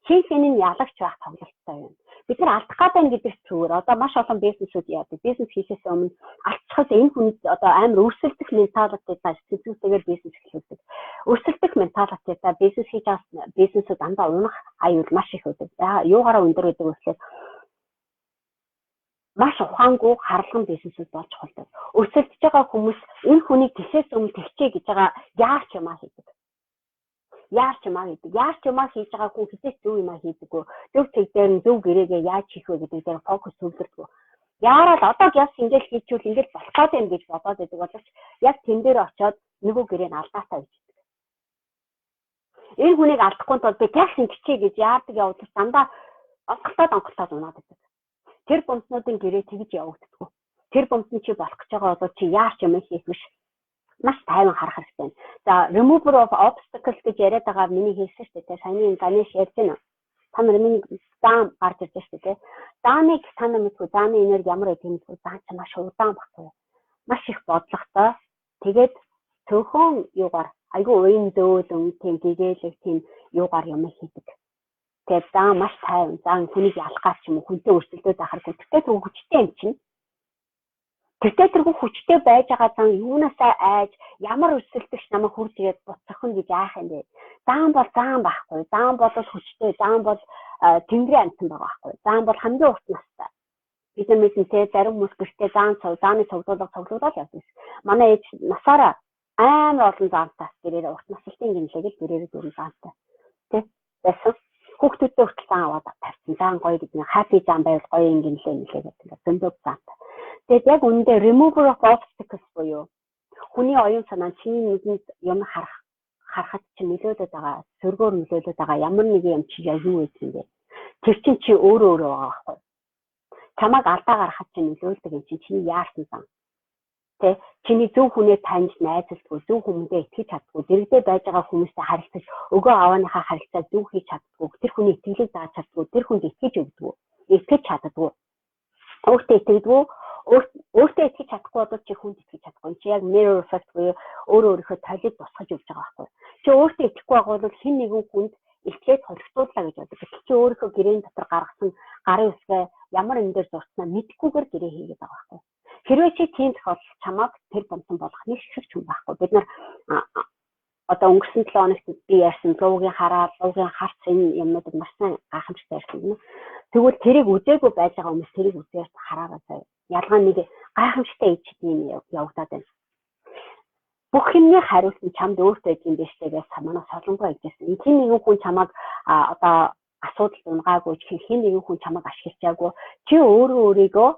хин ялагч байх тоглолттой юм. Бид нар алдах гэдэг нь гэдэг зүгээр. Одоо маш олон бизнесүүд яадаг. Бизнес хийхээс өмнө алдчихад энэ хүнд одоо амар өрсөлдөх менталитетаа сэтгэлтэйгээр бизнес эхлүүлдэг. Өрсөлдөх менталитетаа бизнес хийж байгаа бизнесүүд дандаа унах аюул маш их байдаг. Юугаараа өндөр байдаг вэ гэхээр маш ухаангүй харлаган бизнесүүд болж холдог. Өрсөлдөж байгаа хүмүүс энэ хүнийг тэсээс өмнө тэгчээ гэж байгаа яарч юмаа хийдэг. Яарч юмаа хийж байгаа хүн хизээч зөв юмаа хийдэггүй. Зөв тэг дээр нь зөв гэрээгээ яаж хийх вэ гэдэг дээр фокус төвлөрдөг. Яарал одоо яс ингээл хийчихвэл ингээд болох гэдэг юм гэж бодоод байдаг боловч яг тэн дээр очиод нөгөө гэрээ нь алдаатай байж байдаг. Энэ хүнийг алдахгүй тул би тэгш ингэчээ гэж яардаг явуулж дандаа онцгой унаад байдаг. Тэр бомцнуудын гэрээ тэгж явагддаг. Тэр бомцны чи болох гэж байгаа бол чи яарч юм хийх биш. Маш тайван харах хэрэгтэй. За, remover of obstacles гэж яриад байгаа миний хэлсэн шүү дээ. Саяны Ганеш ярьж байна. Та нар миний даам гарч ирж шүү дээ. Даамыг санаа мэдгүй, даамын энерги ямар байдаг юм бэ? Даам ч маш удаан багтав. Маш их бодлоготой. Тэгээд цөөхөн юугаар айгүй уян дөөлөн тийм гэгээлэг тийм юугаар юм хийдэг. Тэгээд даам маш тайван. Даам хүнийг ялгаад ч юм уу хүнтэй өрсөлдөд ахаргүй. Тэгтээ тэр хүчтэй юм чинь. Тэгтээ тэргүй хүчтэй байж байгаа зан юунаасаа айж ямар өрсөлдөгч намайг хурж ирээд буцах нь гэж яах юм бэ? Даам бол даам байхгүй. Даам бол хүчтэй. Даам бол тэнгэрийн амьтан байгаа байхгүй. Даам бол хамгийн урт настай. Бид нар мэднэ зарим хүмүүс гэртээ дааны цуглуулаад явдаг. Манай ээж насаараа амар олон заамтай гэрээр урт насалтын гинлэгийг гэрээр дөрөв заамтай. Тэ? Тэсв хүүхдүүдтэй хүртэл зан аваад тавьсан. Зан гоё гэдэг нь happy зан байвал гоё гинлээ гэдэг. Зөндөг заамтай. Тэгээд яг үүндээ remover of obstacles буюу хүний оюун санаа чиний нүдэнд юм харахад чинь нөлөөлөд байгаа, сөргөөр нөлөөлөд байгаа ямар нэг юм чи яг юу гэдэг юм бэ? Тэр чинь чи өөрөө байгаа байхгүй. Чамайг алдаа гаргахад чинь нөлөөлдөг юм чинь чиний яарсан сан. Тэ чиний зөв хүнээ таньж найзалдгүй, зөв хүмүүдээ итгэж чаддгүй, дэрэгдээ байж байгаа хүмүүстэй харилцаж өгөө авааныхаа харилцаа зөв хийж чаддгүй, тэр хүний итгэлийг дааж чаддгүй, тэр хүнд итгэж өгдөггүй, итгэж чаддгүй. Өөртөө итгэдэггүй өөртөө итгэж чадахгүй бол чи хүнд итгэж чадахгүй. Чи яг mirror effect буюу өөрийнхөө талийг тусгаж өгч байгаа байхгүй. Чи өөртөө итгэхгүй бол хэн нэгэн хүнд итгээд холигдууллаа гэж боддог. Чи өөрийнхөө гэрээн дотор гаргасан гарын үсгээ ямар юм дээр зурснаа мэдхгүйгээр гэрээ хийгээд байгаа байхгүй. Хэрвээ чи тийм тохиолдолд чамайг тэр бомсон болох нэг шиг ч юм байхгүй. Бид нар одоо өнгөрсөн 7 хоногт би ярьсан луугийн харсан юмнуудыг маш сайн гайхамшигтай ярьсан. Тэгвэл тэрийг үзээгүй байж байгаа хүмүүс тэрийг үзээд хараагаа заяа. Ялгаа нэг гайхамшигтай юм явагдаад байна. Бүх юмний хариулт нь чамд өөртөө юм биш тэгээс манаас солонгоо хийжсэн. Хин нэгэн хүн чамайг одоо асуудал унгаагүй хин нэгэн хүн чамайг ашиглачаагүй. Чи өөрийгөө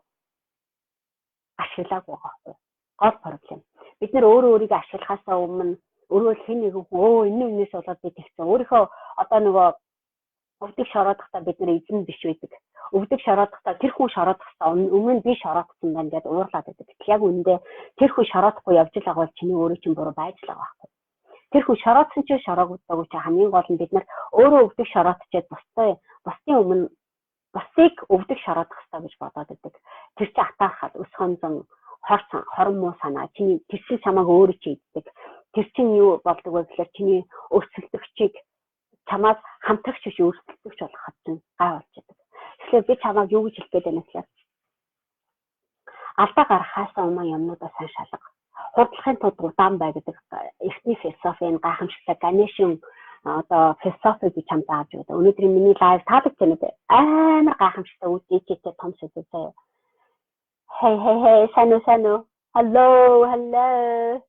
ашиглаагүй байхгүй. Гол проблем. Бид нэр өөрийгөө ашиглахаасаа өмнө өөрөө хин нэгэн хүн энэс болоод би тэгсэн. Өөрийнхөө одоо нөгөө өвдөг шороодохтой бид нэр эзэн биш байдаг. Өвдөг шороодохтой тэр хүн шороодохтой өмнө би шороодсон байна гэдээ уурлаад байдаг. Яг үүндээ тэр хүн шороодохгүй явж л байгаа бол чиний өөрөө чинь буруу байж л байгаа байхгүй. Тэр хүн шороодсон ч шороогдоогүй чи хамгийн гол нь бид нар өөрөө өвдөг шороодчихэд бусдын өмнө бусдыг өвдөг шороодох хэрэгтэй гэж бодоод байдаг. Тэр чи атаахад өс хонзон хормоо санаа чиний тэр чинь чамааг өөрөө чи иддэг. Тэр чинь юу болдог вэ гэхээр чиний өрсөлдөгчийг чамаас хамтрагч биш өрсөлдөгч болгоход чинь гай болж байдаг. Тэгэхээр би чамааг юу гэж хэлгээд байна гэхээр алдаа гаргахаасаа өмнө юмнуудаа сайн шалга. Хурдлагын тулд удаан бай гэдэг эртний философийн гайхамшигтай Ганешийн одоо философи гэж чамд зааж өгдөө. Өнөөдөр миний лайв таалагдж байна үү? Амар гайхамшигтай үдээчтэй том сэдв заяа. Hey, сано. Hello.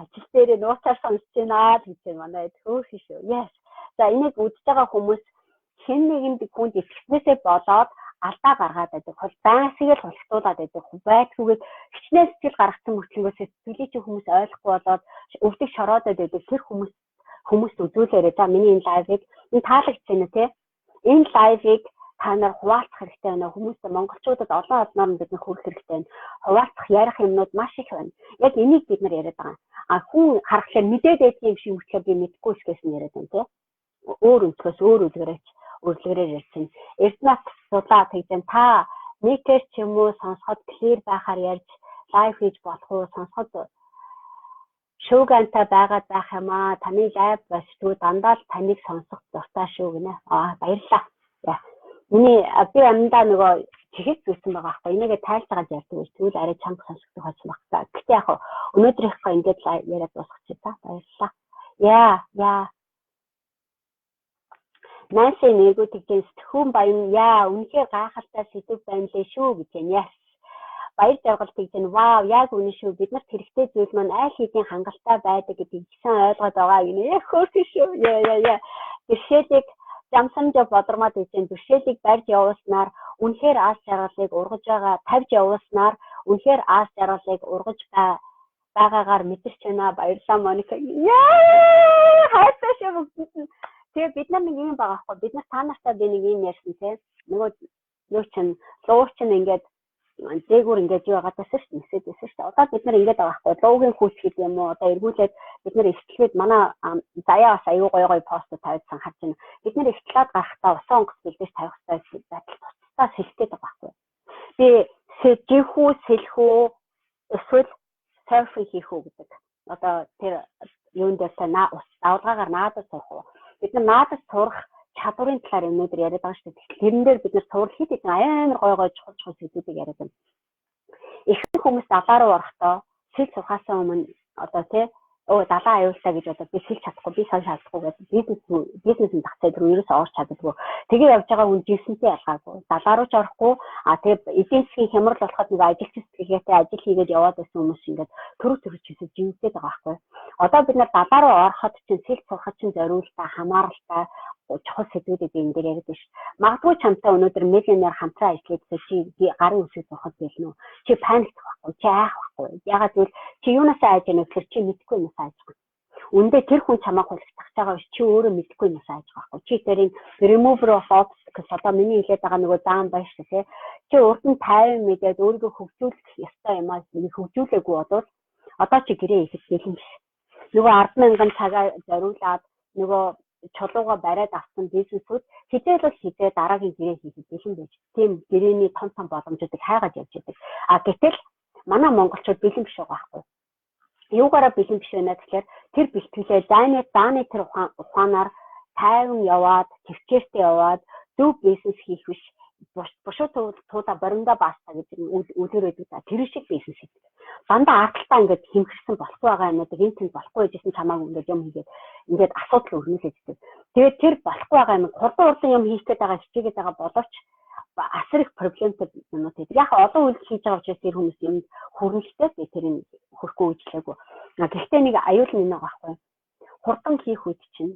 Ажил дээр нууцаар сонсч байна гэж манай төөх шүү. Yes. За энийг үзэж байгаа хүмүүс хэн нэгэнд хүнд итгэснээсээ болоод алдаа гаргаад байдаг. Байнсыг л хулгатуулаад байдаг. Байтгүйгээр хичнээн сэтгэл гаргацсан мөртлөө сэтгэлийн чинь хүмүүс ойлгохгүй болоод өвдөг шороодод байдаг. Тэр хүмүүст үзүүлээрэй. За миний энэ лайвыг энэ таалагдсан нь тий. Энэ лайвыг та нар хуваалцах хэрэгтэй байна. Хүмүүст монголчуудад олон олноор нь бид нар хүргэх хэрэгтэй байна. Хуваалцах ярих юмнууд маш их байна. Яг энийг бид нар яриад байгаа. Хүн харахаар мэдээд байдаг юм шиг үтгэхээр би мэдгүй ч гэсэн яриад байна тий. Өөр өнцгөөс өөр үлгэрээр ярьсан. Эрдэнэс судлаа тэгжэн та нийтээр ч юм уу сонсоход clear байхаар ярьж лайв хийж болох уу? Сонсоход шүүгантай байгаад байх юм аа. Таны лайв болчихгүй дандаа л таныг сонсох дуртай шүү гинэ. Баярлалаа. Миний би амдаа нөгөө чихэж зүсэн байгаа байхгүй. Энийгээ тайлцаад ярьдаг гэж тэгвэл арай чанга сонсогдох байсан байна. Гэхдээ яг өнөөдрийнхөө ингээд яриад дуусгачих та. Баярлалаа. Яа. Нааси нэгүү тэгжэн сэтгүүн баян үнэхээр гайхалтай сэдв байна лээ шүү гэж байна. Баяр жаргал тэгжэн вау яг үнэ шүү. Бид нарт хэрэгтэй зүйл маань аль хэдийн хангалттай байдаг гэдгийг сайн ойлгоод байгаа гинэ. Хөөрхөн шүү. Бэрхшээлийг замсамж бодормод үзэн бэрхшээлийг барьж явуулснаар үнэхээр ааш жаргалыг ургаж байгаа тавьж явуулснаар үнэхээр ааш жаргалыг ургаж байгаагаар мэдэрч байна. Баярлалаа Моника. Хайртай шүү бүгд. Тэгээ бид нар нэг юм байгаа хгүй. Бид нар та нартай би нэг юм ярьсан тийм. Нөгөө юу чинь луу чинь ингээд дээгүүр ингээд юу байгаа гэсэн шүү дээ. Нэсэдсэн шүү дээ. Одоо бид нар ингээд байгаа хгүй. Луугийн хүүч гэдэг юм уу? Одоо эргүүлээд бид нар ихтлээд манай заяа бас аюу гой пост тавьсан харж байна. Бид нар ихтлээд гарахтаа усан онгоц бэлдэж тавих хэрэгтэй байдал тусдаа сэлтээд байгаа хгүй. Би жихүү сэлхүү эсвэл серфинг хийх үү гэдэг. Одоо тэр юунд дээр та давлгаагаар наадад сурах уу? Бид нар наадад сурах чадварын талаар өнөөдөр яриад байгаа шүү дээ. Тэрэн дээр бид нар сурал хэд хэдэн амар гой чухал зүйлүүдийг яриад байна. Ихэнх хүмүүс далаа руу орохдоо сэл сухаас өмнө одоо тий далаа аюултай гэж одоо би сэлж чадахгүй би сайн чадахгүй гэдэг бизнесийн тагцаад руу ерөөсөө орч чаддаггүй. Тэгээ явж байгаа хүн жинсэнтэй ялгаагүй. Далаа руу ч орохгүй тэгээ эдийн засгийн хямрал болоход нэг ажилч сэтгэлгээтэй ажил хийгээд яваад байсан хүмүүс ингээд төрөв чийсэж живжээд байгаа байхгүй. Одоо бид нар далаа руу ороход чинь сэлж сухад чинь зориултаа хамааралтай чухал сэдвүүдийг энэ дээр яриад байна шүү. Магадгүй чамтай өнөөдөр миллионер хамтран ажиллаж чи гарын үсэг сухад билнэ үү? Чи паниктах байхгүй, чи айх байхгүй. Ягаад гэвэл чи юунаас айж байна гэхээр чи мэдгүй юмас айж байгаа. Үндэ тэр хүн чамайг хулгах байгаа биш чи өөрөө мэдгүй юмас айж байгаа байхгүй. Чи тэрийн remover of obstacles одоо миний хэлээд байгаа нөгөө даан байна шүү тий. Чи урд нь 50 мэдээд өөрийгөө хөгжүүлэх ёстой юм аа хөгжүүлээгүй бодвол одоо чи гэрээ ихэд бэлэн биш. Нөгөө 10,000 цагаа зориулаад нөгөө чулууга бариад авсан бизнесүүд хизээ дараагийн гэрээ хийхэд бэлэн байж. Тийм гэрээний том боломжуудыг хайгаад явж байдаг. Гэтэл манай монголчууд бэлэн биш байгаа байхгүй. Юугаараа бэлэн биш байна гэхээр тэр бэлтгэлээ дааны тэр ухаанаар тайван яваад, төвчээртэй яваад зөв бизнес хийх биш. Бушуу туудаа боримдоо баастаа гэдэг үлгэр байдаг. Тэр шиг бизнес хийдэг. Дандаа арталтаа ингээд хэмхэрсэн болохгүй байгаа юмнуудыг энэ тэнд болохгүй гэжсэн чамаагүй ингээд юм хийгээд ингээд асуудал өрнүүлээд идэв. Тэгээд тэр болохгүй байгаа юм хурдан юм хийх гээд байгаа хичээгээд байгаа боловч асар их проблемтэй юмнууд байдаг. Яг олон үйл хийж байгаа учраас тэр хүмүүс юм хүрнэлтэй тэрийг хөрөхгүй үйлчлээгүй. Гэхдээ нэг аюул нь байгаа байхгүй. Хурдан хийх үед чинь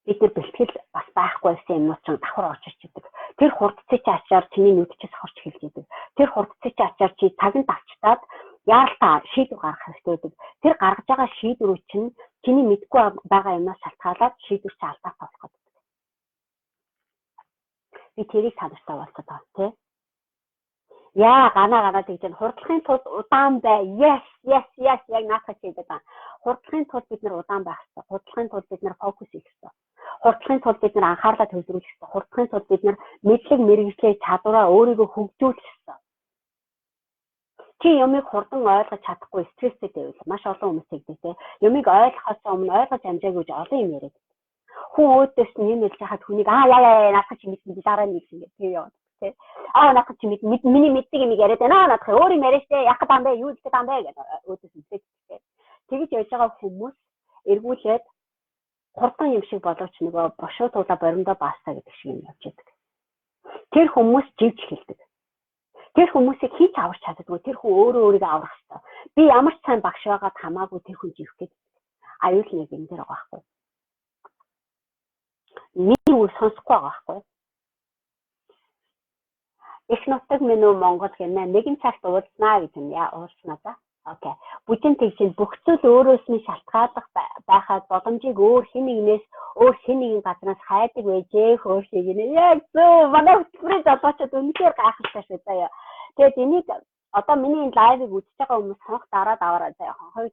бид нар бэлтгэл бас байхгүй байсан юмнууд ч давхар орж ирчихдэг. Тэр хурдцыг чи ачаар чиний нүдчээс хорч хэлж идэг. Тэр хурдцыг чи ачаар чи цагт авчтаад яалтаа шийдвэр гаргах хэрэгтэй байдаг. Тэр гаргаж байгаа шийдвэрүүд чинь чиний мэдгүй байгаа юмнаас шалтгаалаад шийдвэр чи алдаа болох гэдэг. Би тэрийг санартаа болцоод байгаа тий. Ганаа тэгж хурдлахын тулд удаан бай. Yes яг наасаа хийдэг байна. Хурдлахын тулд бид нар удаан байх хэрэгтэй. Хурдлахын тулд бид нар фокус хийх хэрэгтэй. Хурдлахын тулд бид нар анхаарлаа төвлөрүүлэх хэрэгтэй. Хурдлахын тулд бид нар мэдлэг мэргэжлийн чадвараа өөрийгөө хөгжүүлэх хэрэгтэй. Чи юмыг хурдан ойлгож чадахгүй стресстэй байвал маш олон хүмүүс тэгдэг те. Юмыг ойлгохоос өмнө ойлгож амжаагүй гэж олон юм яриад. Хүн өөдөөс нь юм хэлж хахад хүнийг наадах чи мэдсэн дараа нэг юм тийм яваад те. Наадах чи миний мэддэг юм яриад байна. Наадах өөр юм яриа штэ. Яг таам бай, юу ч таам бай гэдэг өөдөөс хэлдэг те. Тэгэж явж байгаа хүмүүс эргүүлээд хурдан юм шиг боловч нөгөө бошуу туулаа боримдоо баастаа гэдэг шиг юм явж байдаг. Тэр хүмүүс живж хэлдэг. Тэр хүмүүсийг хийж аварч чаддгүй. Тэр хүн өөрийгөө аврах хэрэгтэй. Би ямар ч сайн багш байгаад хамаагүй тэр хүн живэх гэдэг. Аюул нэг юм дээр байгаа байхгүй. миний үг сонсохгүй байгаа байхгүй. Их нутаг минь үү Монгол гэнэ нэгэн цагт уулзнаа гэж юм яа уулзнаа да. Окей. Бүгдийн тэгшин бүх зүйл өөрөөс нь шалтгааллах байхад боломжийг өөр хэн нэгэн газраас хайдаг байжээ хөөрхийг нэ яг зөв манай хөтөлбөрийн залуучууд үнэхээр гайхалтай шүү заяа. Тэгээд энийг одоо миний энэ лайвыг үзэж байгаа хүмүүс хонх дараад аваарай заяа. Хонхыг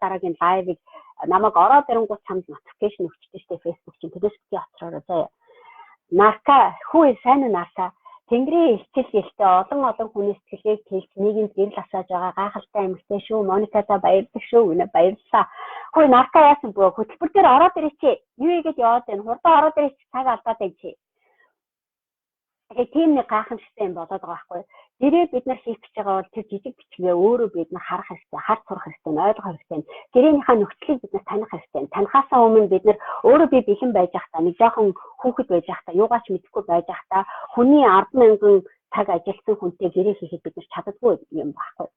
дараагийн лайвыг намайг ороод ирэнгүүт чамд notification өгчтэй штэ Facebook чинь тэрээс бити оцроо заяа. Нарка хүү сайн нарка Тэнгэрийн ихчил гэлтэй олон хүний сэтгэлийг хэлж нийгэмд гэрэл асааж байгаа гайхалтай эмэгтэй шүү. Мониката баярлалаа шүү. Үнэ баярлалаа. Хөөе нарка яасан бөө хөтөлбөр дээр ороод ирээч. Юу игээд яваад байна. Хурдан ороод ирээч цаг алдаад байна чи. Тэгэхээр тийм нэг гайхамшигтай юм болоод байгаа байхгүй. Гэрээ бид нар хийх гэж байгаа бол тэр жижиг бичгээ өөрөө бид нар харах хэрэгтэй, харж сурах хэрэгтэй, ойлгох хэрэгтэй. Гэрээнийхээ нөхцөлийг бид нар таних хэрэгтэй. Танихаасаа өмнө бид нар өөрөө би бэлэн байж байхдаа нэг жоохон хүүхэд байж байхдаа юугаач мэдэхгүй байж байхдаа хүний 10,000 цаг ажилласан хүнтэй гэрээ хийхэд бид нар чаддаггүй юм байхгүй.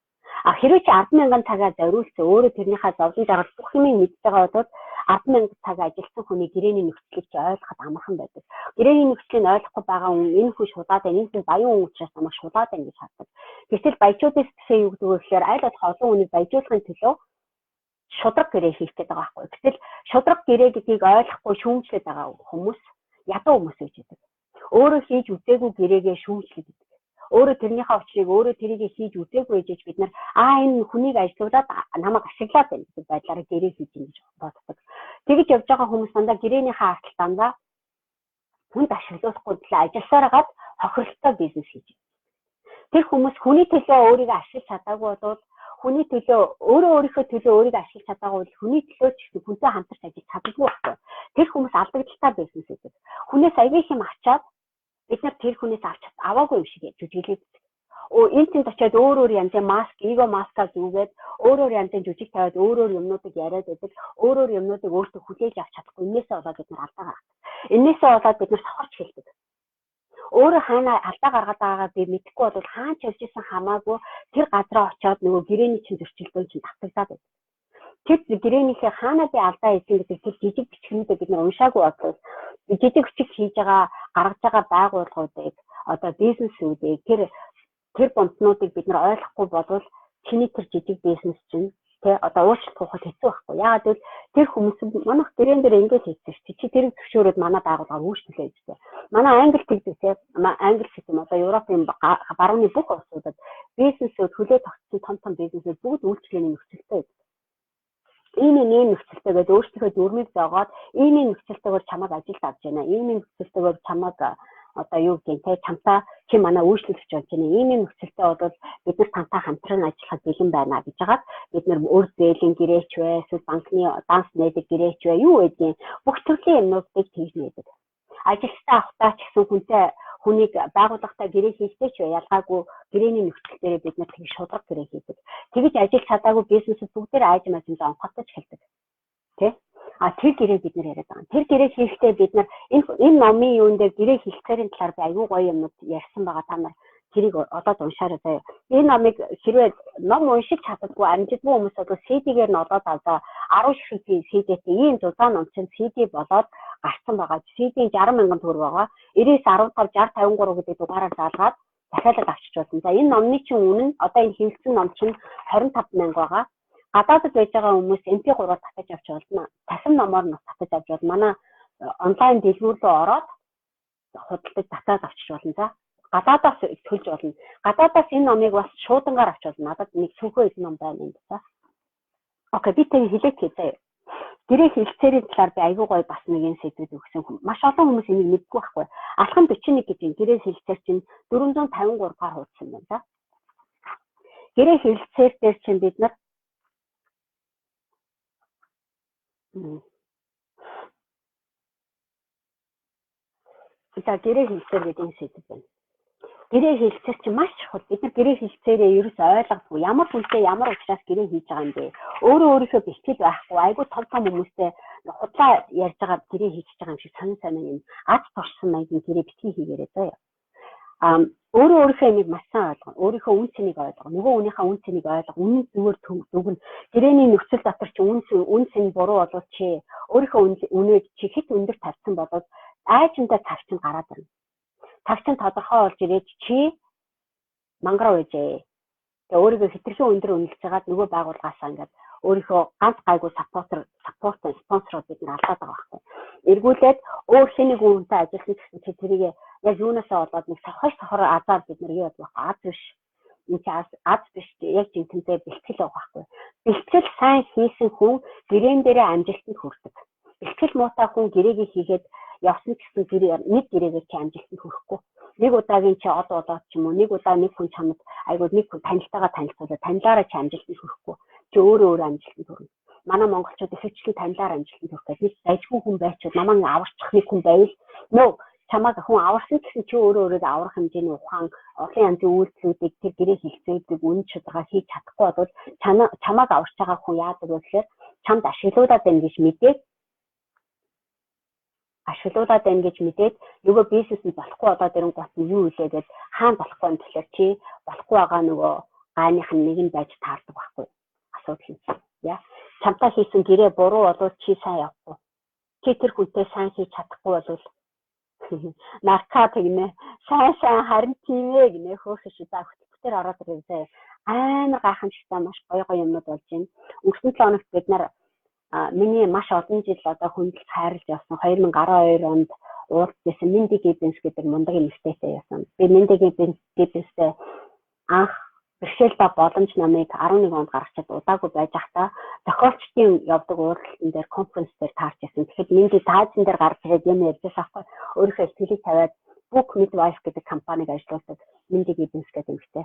Хэрвээ чи 10,000 цагаа зориулсан өөрөө тэрнийхээ зовлон жаргал бүх юмыг мэдж байгаа бол 10,000 цаг ажилласан хүний гэрээний нөхцөлийг чи ойлгоход амархан байдаг. Гэрээний нөхцөлийг ойлгохгүй байгаа хүн энэ хүн шулаад байна, энэ хүн баян хүн учраас намайг шулаад байна гэж хардаг. Гэтэл баячуудаас гэсэн юу гэдэг вэ гэхээр аль болох олон хүнийг баяжуулахын төлөө шудраг гэрээ хийх гэдэг байгаа байхгүй. Гэтэл шудраг гэрээ гэдгийг ойлгохгүй шүүмжлээд байгаа хүмүүс ядуу хүмүүс гэж хэлдэг. Өөрөө хийж үзээгүй гэрээгээ шүүмжлээд байдаг. Өөрөө тэрнийхээ учрыг өөрөө тэрийг хийж үзээгүй гэж бид нар энэ хүнийг ажилуулад намайг ашиглаад байна гэдэг байдлаараа гэрээ хийж юм гэж боддог. Тэгэж явж байгаа хүмүүс дандаа гэрээнийхээ артал дандаа хүнд ашиглуулахгүй төлөө ажилласараад хохирлолтой бизнес хийж байна. Тэр хүмүүс хүний төлөө өөрийгөө ашиглаж чадаагүй бол хүний төлөө өөрийнхөө төлөө өөрийгөө ашиглаж чадаагүй бол хүний төлөө ч гэсэн хүнтэй хамтарч ажиллаж чаддаггүй байхгүй. Тэр хүмүүс алдагдaltaй бизнес хийдэг. Хүнээс аяг юм авчаад бид нар тэр хүнээс аваагүй юм шиг жүжиглээд энэ тэнд очиад өөр янзын маск, эго маскаа зүгээд өөр янзын жүжиг тавиад өөр юмнуудыг яриад байдаг. Өөр юмнуудыг өөртөө хүлээж авч чадахгүй. Энээсээ болоод бид нар алдаа гаргадаг. Энээсээ болоод бид нар сохорч хэлдэг. Өөрөө хаана алдаа гаргаад байгаагаа би мэдэхгүй бол хаан ч явж исэн хамаагүй тэр газараа очиод нөгөө гэрээний чинь зөрчилдөөн чинь татагдаад байдаг. Тэр гэрээнийхээ хаана би алдаа хийсэн гэдэг тэр жижиг бичгнүүдээ бид нар уншаагүй бол жижиг бичиг хийж байгаа гаргаж байгаа байгууллагуудыг одоо бизнесүүдийг тэр бонцнуудыг бид нар ойлгохгүй болвол чиний тэр жижиг бизнес чинь одоо уучлалт хуухад хэцүү байхгүй. Яагаад гэвэл тэр хүмүүс манайх гэрэн дээр ингэж хийсэн шүү дээ. Чи тэрийг зөвшөөрөөд манай байгууллага үүсгэлээ гэж дээ. Манай англи тэгдэгтэй англи систем одоо Европын барууны бүх улсуудад бизнесүүд хөлөө тогтсон том бизнесүүд бүгд үйлчлэгээний нөхцөлтэй байдаг. Ийм нөхцөлтэйгээд өөрсдөө дүрмийг зоогоод ийм нөхцөлтэйгээр чамайг ажилд авч байна. Ийм нөхцөлтэйгээр чамайг одоо юу гэх юм чамтаа чи манай үйлчлэгч болж байна. Ийм нөхцөлтэй бол бид нар тантай хамтран ажиллахад бэлэн байна гэж хагаад бид нар өөр зээлийн гэрээч вэ, эсвэл банкны данс найдаг гэрээч вэ, юу гэдгийг бүх төрлийн юмнуудыг тэгнэ гэдэг. Ажилтаа авахтаа ч гэсэн хүнийг байгууллагатай гэрээ хийхдээ ч ялгаагүй гэрээний нөхцөл дээр бид нар тэг шудраг гэрээ хийдэг. Тэгэж ажил чадаагүй бизнесүүд бүгдээр айж мажимд онцготож хэлдэг. Тэ? Тэр гэрээ бид нар яриад байгаа. Тэр гэрээ хийхдээ бид нар энэ номын юун дээр гэрээ хийхээрийн талаар би аюу гоё юмнууд ярьсан байгаа. Та нар тэрийг олоод уншаарай заяа. Энэ номыг хэрвээ ном уншиж чаддаггүй амжигдгүй хүмүүс бол CD-гээр нь олоод аваа 10 шиг CD-тэй ийм зузаан ном чинь CD болоод гарсан байгаа. CD-ийн 60,000 төгрөг байгаа. 90-15 60 53 гэдэг дугаараар заалгаад дахиад авчиж болно. За энэ номны чинь үнэ нь одоо энэ хэвлсэн ном чинь 25,000 байгаа. Гадаадд байж байгаа хүмүүс MP3-аар татаж авч болно. Тасам номоор нь татаж авч болно. Манай онлайн дэлгүүр рүү ороод худалдаж татаад авчиж болно. За гадаадаас төлж болно. Гадаадаас энэ номыг бас шуудангаар авч болно. Надад нэг цүнхөө их ном байна энэ за. Окей, би тэг хэлээч заяа. Гэрээ хэлцээрийн талаар би аягүй гоё бас нэгэн сэдвүүд өгсөн хүн. Маш олон хүмүүс энийг мэдгүй байхгүй. Алхам 41 гэж энэ гэрээ хэлцээр чинь 453 гар хуудсан байна за. Гэрээ хэлцээр дээр чинь бид нар за гэрээ хэлцээр гэдэг энэ сэдв байна. Гэрээ хэлцээр чинь маш чухал. Бид нар гэрээ хэлцээрээ ерөөс ойлгохгүй. Ямар хүнтэй ямар учраас гэрээ хийж байгаа юм бэ? Өөрийнхөө бэлтгэл байхгүй. Айгүй том хүмүүстэй худлаа ярьж байгаа гэрээ хийж байгаа юм шиг сонин юм. Ад турсан маягийн гэрээ битгий хийгээрэй заяа. өөрөө өөрийнхөө энийг маш сайн ойлгоно. Өөрийнхөө үн цэнийг ойлгоно. Нөгөө хүнийхээ үн цэнийг ойлгоно. Үнэн зүгээр дүгнэ. Гэрээний нөхцөл дотор чи үн цэн буруу болоод чи өөрийнхөө үнээ чи хэд өндөр тавьсан болоод айчмдаа тавьчин гараад ирнэ. Тавьчин тодорхой болж ирээд чи мангар үйжээ. Тэгээ өөрийгөө хэтэрхий өндөр үнэлж байгаад нөгөө байгууллагаасаа ингээд өөрийнхөө ганц гайгүй спонсорууд бид нар алдаад байгаа байхгүй. Эргүүлээд өөр хэнийг үнэтэй ажилласан гэсэн чи тэрийг яг юунаасаа болоод нэг сохор азар бид нар юу болох аз биш. Энэ чи аз биш яг жинхэнэ бэлтгэл байгаа байхгүй. Бэлтгэл сайн хийсэн хүн гэрээн дээрээ амжилтанд хүрдэг. Бэлтгэл муутай хүн гэрээгээ хийгээд явсан гэсэн нэг гэрээгээ чи амжилтанд хүрэхгүй. Нэг удаагийн чи од болоод ч юм уу нэг удаа нэг хүн чамд айгуу нэг хүн танилтайгаа танилцуулаад танилаараа чи амжилтанд хүрэхгүй. Чи өөрөө амжилтанд хүрнэ. Манай монголчууд ихэвчлэн танилаар амжилтанд хүрэхгүй. Нэг дайггүй хүн байчууд намайг аварчих нэг хүн байвал нөө чамайг хүн аварсан гэсэн чи өөрөө аврах хэмжээний ухаан олон янзын үйлдэлүүдийг тэр гэрээ хэлцээдэг үн чанараа хийж чадахгүй бол чамайг аварч байгаа хүн яадаг вэ гэхээр чамд ашиглуулаад байна гэж мэдээд нөгөө бизнес нь болохгүй болоод ирэн гот нь юу илээгээд хаана болохгүй юм тэгэхээр чи болохгүй байгаа нөгөө гайных нь нэг нь байж таардаг байхгүй асуудал юм чинь яа чамтай хийсэн гэрээ буруу болоод чи сайн явахгүй чи тэр хүнтэй сайн хийж чадахгүй бол наркат гинэ сайн харин тийм ээ гинэ хөөхөш за хөтөлбөр ороод ирээ амар гайхамшигтай маш гоё юмнууд болж байна. Өнгөрсөн 7 хоногт бид нар миний маш олон жил одоо хүндлэж хайрлаж явсан 2012 онд уулзсан Mindy Gibbons гэдэг мундаг эмэгтэйтэй яасан. Би Mindy Gibbons-тэй анх бэрхшээлтэй боломж намыг 11 онд гаргачаад удаагүй байж байхдаа зохиолчдын явдаг уулзалтан дээр конференц дээр таарч байсан. Тэгэхэд Mindy таазан дээр гарч ирээд юм ярьж байгаа байхгүй. Өөрийнхөө ихтгэлийг тавиад Book Midwife гэдэг компаниг ажиллуулдаг Mindy Gibbons гэдэг эмэгтэй.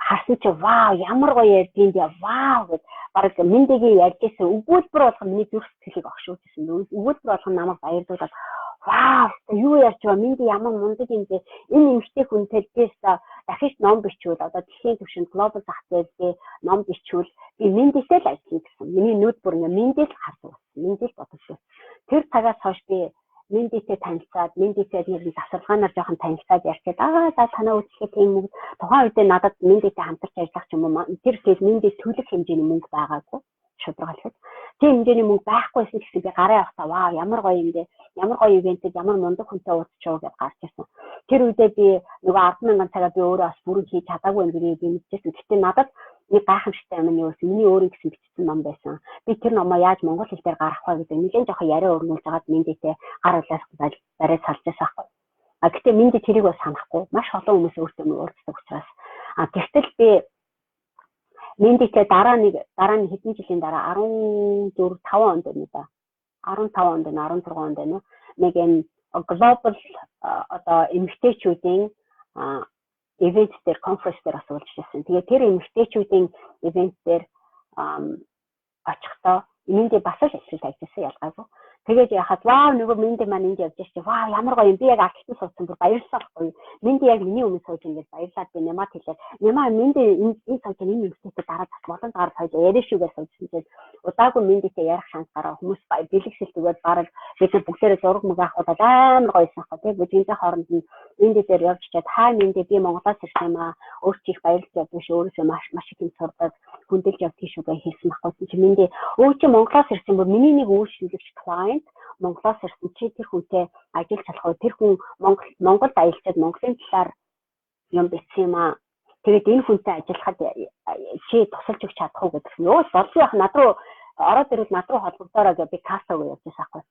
Харсан чи вау ямар гоё ярьдیں۔ Вау гэд баг Миндигийн ярьжсэн өгүүлбэр болгон миний зүрх сэтгэлийг огшуулжсэн. Өгүүлбэр болгон намайг баярлуулаад вау юу ярьж байгаа Минди ямар мундаг юм бэ? Энэ эмэгтэй хүнтэй дэс дахиж ном бичвэл одоо дэлхийн түвшинд глобал зах зээлдээ ном бичвэл би Миндитэй л ажиллана гэсэн. Миний нүд бүр ингээ Миндийг харсан. Миндийг бодсон. Тэр цагаас хойш би Миндитэй танилцаад Миндитэй нэг завсаргаанаар жоохон танилцаад ярьчаад за танаа үзлээ тийм үг тухайн үед надад Миндитэй хамтарч ажиллах юм уу тэр зүйл Минди төлөх хэмжээний мөнгө байгаагүй шударгалахад тийм хэмжээний мөнгө байхгүйсэн гэсэн би гараа явахтаа вау ямар гоё юм бэ ямар гоё ивэнтэд ямар мундаг хүнтэй уулзчихоо гэж гарч ирсэн тэр үедээ би нөгөө 10,000 цагаа би өөрөө бас бүрэн хийж чадаагүй юм гэж би мэдчихсэн гэхдээ надад нэг гайхамшигтай юм нь юу вэ? Миний өөрийн гэсэн бичсэн ном байсан. Би тэр номоо яаж монгол хэл дээр гаргах вэ гэдэг нэгэн жоохон яриа өрнүүлж байгаад Миндитэй гар улаас бариад салж байсан байхгүй. Гэхдээ Минди тэрийг бас санахгүй. Маш олон хүмүүс өөртөө уулздаг учраас. Гэтэл би Миндитэй дараа нь хэдэн жилийн дараа 14 5 онд байна да. 15 онд байна, 16 онд байна. Нэг энэ глобал одоо эмэгтэйчүүдийн ивент дээр конференц дээр бас уулзсан. Тэгээ тэр эмэгтэйчүүдийн ивент дээр очихдоо Минди бас л ажилласан ялгаагүй. Тэгээд яхад вау нөгөө Минди маань энд явж ирсэн. Вау ямар гоё юм. Би яг алтан суудсан бүр баярлалаа байхгүй. Минди яг миний өмнө сууж ингэж баярлаад би нямаа хэлээд. Нямаа Минди энэ сууж энэ эмэгтэйтэй дараа бас болон дараа хоёул яриа шүүгээ суужсэн чинь удаагүй Миндитэй ярих шанс гараа хүмүүс бэлэгсэлтгээд бараг бид бүгдээрээ зураг мөг авахудаа амар гоёсэн байхгүй. Тэгээд бүгдийн хооронд нь Минди дээр явж чад хаа Минди би Монголоос ирсэн юм аа. Өөрч их баярлж явдаг шүү. Өөрөөсөө маш их юм сурдаг. Хүндэлж явдаг шүүгээ хэлсэн байхгүй. Чи Минди өө чи Монголоос ирсэн бүр миний нэг үйлчлэгч client Монголоос ирсэн чи тэр хүнтэй ажиллаж болох уу? Тэр хүн Монголд аялчаад Монголын талаар юм бичсэн юм аа. Тэгээд энэ хүнтэй ажиллахад чи тусалж өгч чадах уу гэдэг нь. Өөс болсон яах над руу ороод ирвэл над руу холбогдоорой гэж би кассаг явж байгаа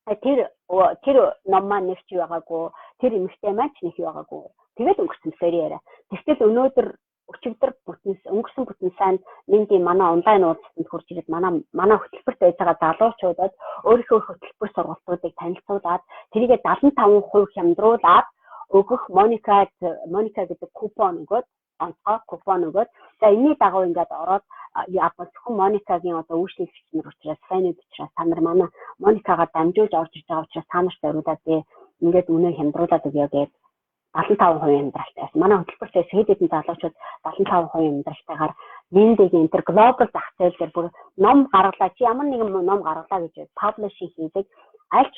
байхгүй. Тэр ном маань нэг ч байгаагүй. Тэр эмэгтэй маань ч нэг байгаагүй. Тэгээд өнгөрсөн сэрээрээ. Тэгвэл өнөөдөр өчигдөр өнгөрсөн бүтэн санд Минди манай онлайн уулзалтанд хурж ирээд манай хөтөлбөрт байж байгаа залуучуудад өөрийнхөө хөтөлбөр сургалтуудыг танилцуулаад тэрийгэ 75% хямдруулаад өгөх Моника гэдэг купон өгөөд онцгой купон өгөөд за энэний дагуу ингээд ороод зөвхөн Моникагийн одоо үйлчлэгч нар учраас фанууд учраас та нар манай Моникагаар дамжуулж орж иж байгаа учраас та нарт зориулаад би ингээд үнэ хямдруулаад өгье гэдэг 75% хямдралтай. Манай хөтөлбөртөөс хэд хэдэн залуучууд 75% хямдралтайгаар Миндэгийн энэ глобал зах зээл дээр бүр ном гаргалаа. Чи ямар нэгэн ном гаргалаа гэж паблишинг хийдэг. Аль ч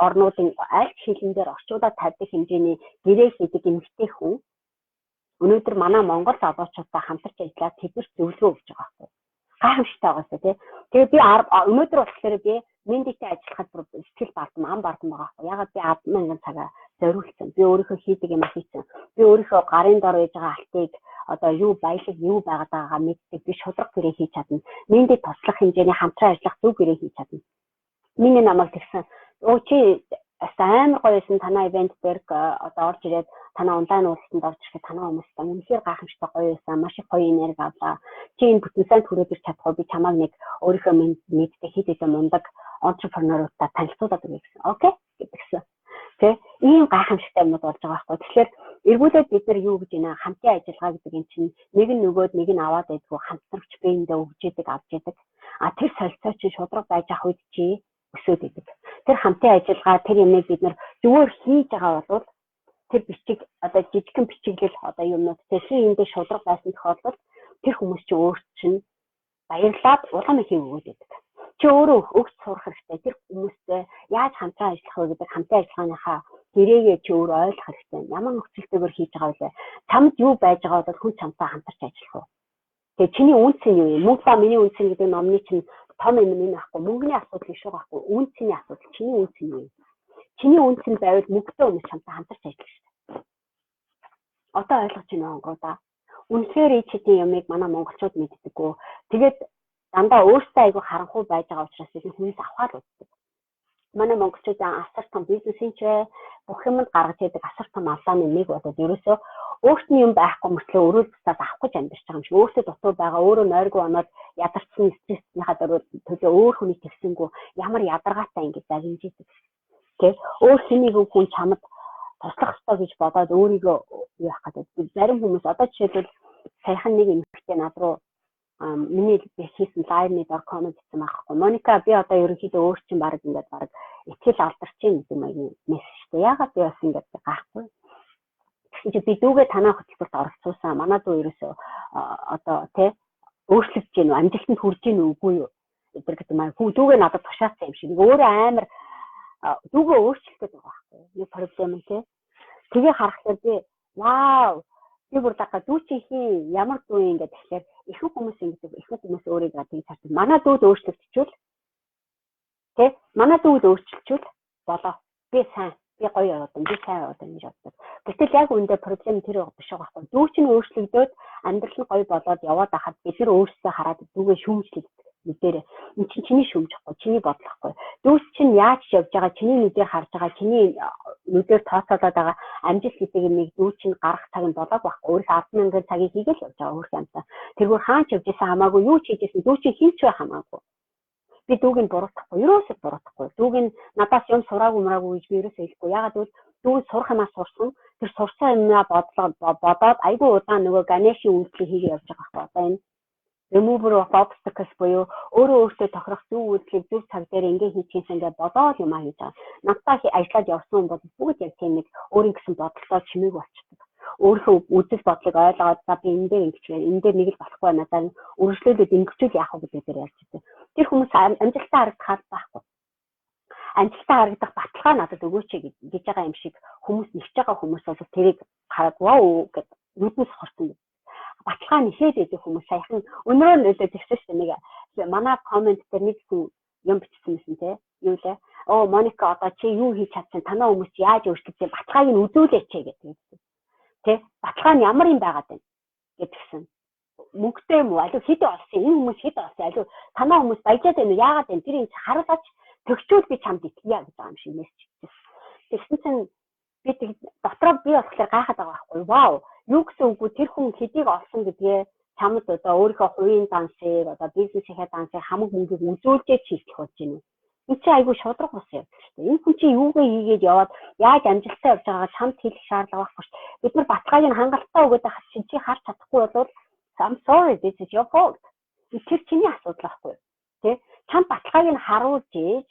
орнуудын аль ч хэлэн дээр орчуулаад тавьдаг хэмжээний гэрээ хийдэг эмэгтэй хүн өнөөдөр манай Монгол залуучуудтай хамтарч ажиллаад тэднэрт зөвлөгөө өгч байгаа байхгүй. Гайхамшигтай байгаасаа тий. Тэгээ би өнөөдөр болохоор би Миндэтэй ажиллахад сэтгэл бардам, ам бардам байгаа байхгүй. Ягаад би 10,000 цагаа зориулсан. Би өөрийнхөө хийдэг юм хийсэн. Би өөрийнхөө гарын дор байж байгаа алтыг одоо юу баялаг юу байгаад байгаагаа мэддэг. Би шудраг гэрээ хийж чадна. Миндэд туслах хэмжээний хамтран ажиллах зөв гэрээ хийж чадна. Миний намайг тэгсэн. Чи амар гоёсэн танаа ивент дээр одоо орж ирээд танаа онлайн уулзалтанд орж ирэхэд танаа хүмүүстэй үнэхээр гайхамшигтай гоё байсан. Маш их гоё энерги авлаа. Чи энэ бүтэн сайн төрөөд ирч чадах уу? Би чамайг нэг өөрийнхөө мэддэг хэд хэдэн мундаг entrepreneur-уудтай танилцуулаад өгье гэсэн. Окей гэсэн. Тэ ийм гайхамшигтай юмуд болж байгаа байхгүй. Тэгэхээр эргүүлээд бид нар юу гэж байна? Хамтын ажиллагаа гэдэг юм чинь нэг нь нөгөөд нэг нь аваад байдгүй хамтарч биендээ өгж идэг авч идэг. Тэр солилцоо чинь шудраг байж ах үед чи өсөөд идэг. Тэр хамтын ажиллагаа тэр юмыг бид нар зүгээр хийж байгаа бол тэр бичиг одоо жижигхэн бичиглэл одоо юмнууд тийм эндээ шудраг байсан тохиолдолд тэр хүмүүс чинь өөрт чинь баярлаад улам их өгөөд идэг. Чи өөрөө өгч сурах хэрэгтэй. Тэр хүмүүстэй яаж хамтран ажиллах вэ гэдэг хамтын ажиллагааныхаа гэрээгээ чи өөрөө ойлгох хэрэгтэй. Ямар нөхцөлтэйгээр хийж байгаа вэ? Чамд юу байж байгаа бол хүн чамтай хамтарч ажиллах уу? Тэгээ чиний үнц нь юу юм? Мөнгө ба миний үнц нь гэдэг номны чинь том юм нь байхгүй. Мөнгөний асуудал биш байхгүй. Үнцний асуудал. Чиний үнц нь юу юм? Чиний үнц нь байвал мөнгөтэй хүмүүс чамтай хамтарч ажиллах шүү дээ. Одоо ойлгож байна уу да? Үнэхээр эцэдийн юмыг манай монголчууд мэддэггүй. Тэгээд дандаа өөртөө айгүй харанхуй байж байгаа учраас энэ хүнээс авахаар үздэг. Манай монголчуудын асар том бизнесийн ч бүх юмд гаргаж идэг асар том алдааны нэг болоод ерөөсөө өөртний юм байхгүй мөртлөө өөрөө бусдаас авах гэж амьдарч байгаа юм шиг өөртөө дутуу байгаа өөрөө нойргүй оноод ядарсан стрессийнхаа төлөө өөр хүний тэгсэнгүү ямар ядаргаатай ингэж загинжийдэг. Тэ өөр хэнийг хүн чамд туслах ёстой гэж бодоод өөрийгөө юу яах гэдэг. Зарим хүмүүс одоо жишээлбэл саяхан нэг эмэгтэй над руу миний хийсэн лайвны дор коммент хийсэн байхгүй. Моника би одоо ерөнхийдөө өөр чинь баг ингээд баг итгэл алдарч юм гэдэг маягийн мессежтэй. Ягаад би бас ингээд гайхгүй. Тэгсэн чи би дүүгээ танаа хөтөлбөрт оролцуулсан. Манай дүү ерөөсөө одоо тий өөрчлөж гин үү, амжилтанд хүрж гин үгүй юу гэдэг маяг. Дүүгээ надад тушаацсан юм шиг. Өөрөө амар дүүгээ өөрчлөлтөд байгаа байхгүй. Нэг проблем нь тий. Тэгээ харахаар би вау би бүр дахиад дүү чи хин ямар дүү юм гэдэг тэгэхээр ихэнх хүмүүс ингэдэг ихэнх хүмүүс өөрийгөө тийм цааш манай дүүд өөрчлөгдчихвэл тий манай дүүд өөрчлөгдчихвэл болоо би сайн би гоё яваад би сайн яваад гэж боддог. Гэтэл яг үүндээ проблем тэр биш байгаа байхгүй. Дүү чинь өөрчлөгдөөд амьдрал нь гоё болоод яваад хахад бид нар өөрсдөө хараад дүүгээ шүүмжлэдэг мэдээрээ. Энд чинь чиний шүүмжихгүй, чиний бодлохгүй. Дүүс чинь яаж явж байгаа, чиний нүдээр харж байгаа, чиний нүдээр тооцоолоод байгаа амжилт гэдэг нэг дүү чинь гарах цаг нь болоог байхгүй. Өөрөөр 10,000 цагийг хийгээл явж байгаа өөрхөн юмсаа. Тэргээр хаан ч явж исэн хамаагүй, юу ч хийж исэн дүү чинь хинч бай хамаагүй. Би дүүг нь буруутгахгүй, ерөөсөө буруутгахгүй. Дүүг нь надаас юм сураагүй гэж би ерөөсөө хэлэхгүй. Ягаад гэвэл дүү сурах юмаа сурсан. Тэр сурсан юмаа бодоод айгүй удаан нөгөө Ганешийн үйлдэл хийгээ явж байгаа байхгүй. Одоо энэ remover of obstacles буюу өөртөө тохирох зөв үйлдэлийг зөв цаг дээр ингээ хийчихсэн ингээд бодоод юм хийж байгаа. Надтай ажиллаад явсан хүн бол бүгд яг тийм нэг өөрийн гэсэн бодолтой чимээг болчихдог. Өөрийнхөө үзэл бодлыг ойлгоод за би энэ дээр ингэж байна. Энэ дээр нэг л болохгүй байна. За үргэлжлүүлээд ингэчүүл яах вэ гэдэг дээр ярьж байгаа. Тэр хүмүүс амжилттай харагдахаар байхгүй. Амжилттай харагдах баталгаа надад өгөөч гэж байгаа юм шиг хүмүүс нэгж байгаа хүмүүс бол тэрийг хараад вау гэд нүднээс хорсон. Баталгаа нэхээд идэх хүмүүс саяхан өнөөрөө нөлөөд ирсэн шүү дээ нэг манай коммент дээр нэг хүн юм бичсэн юмсэн те юу лээ оо Моника одоо чи юу хийж чадсан танаа хүмүүс яаж өөрчлөж баталгааг нь үзүүлээч гэдэг те баталгаа нь ямар юм байгаад байна гэдгсэн мөнгөтэй юм уу алуу хэд олсон энэ хүмүүс хэд олсон алуу танаа хүмүүс баяжаад байна уу яагаад байна тэрийг харуулаач төгчүүл би чамд итгэе гэж байгаа юм шиг мессеж хийсэн чинь би дотроо би болохоор гайхаад байгаа байхгүй вау юу гэсэн үгүй тэр хүн хэдийг олсон гэдгээ чамд одоо өөрийнхөө хувийн дансыг одоо бизнесийнхээ дансыг хамаг мөнгөийг үзүүлжээ хийх болж байна. Энэ чинь айгүй шудраг бос юм шүү дээ. Энэ хүн чинь юугээ хийгээд яваад яаж амжилттай явж байгаагаа чамд хэлэх шаардлага байхгүй шүү дээ. Бид нар баталгааг нь хангалттай өгөөд хат чи харж чадахгүй бол I'm sorry this is your fault. Тэр чиний асуудал байхгүй. Тэ? Чамд баталгааг нь харуулж ээж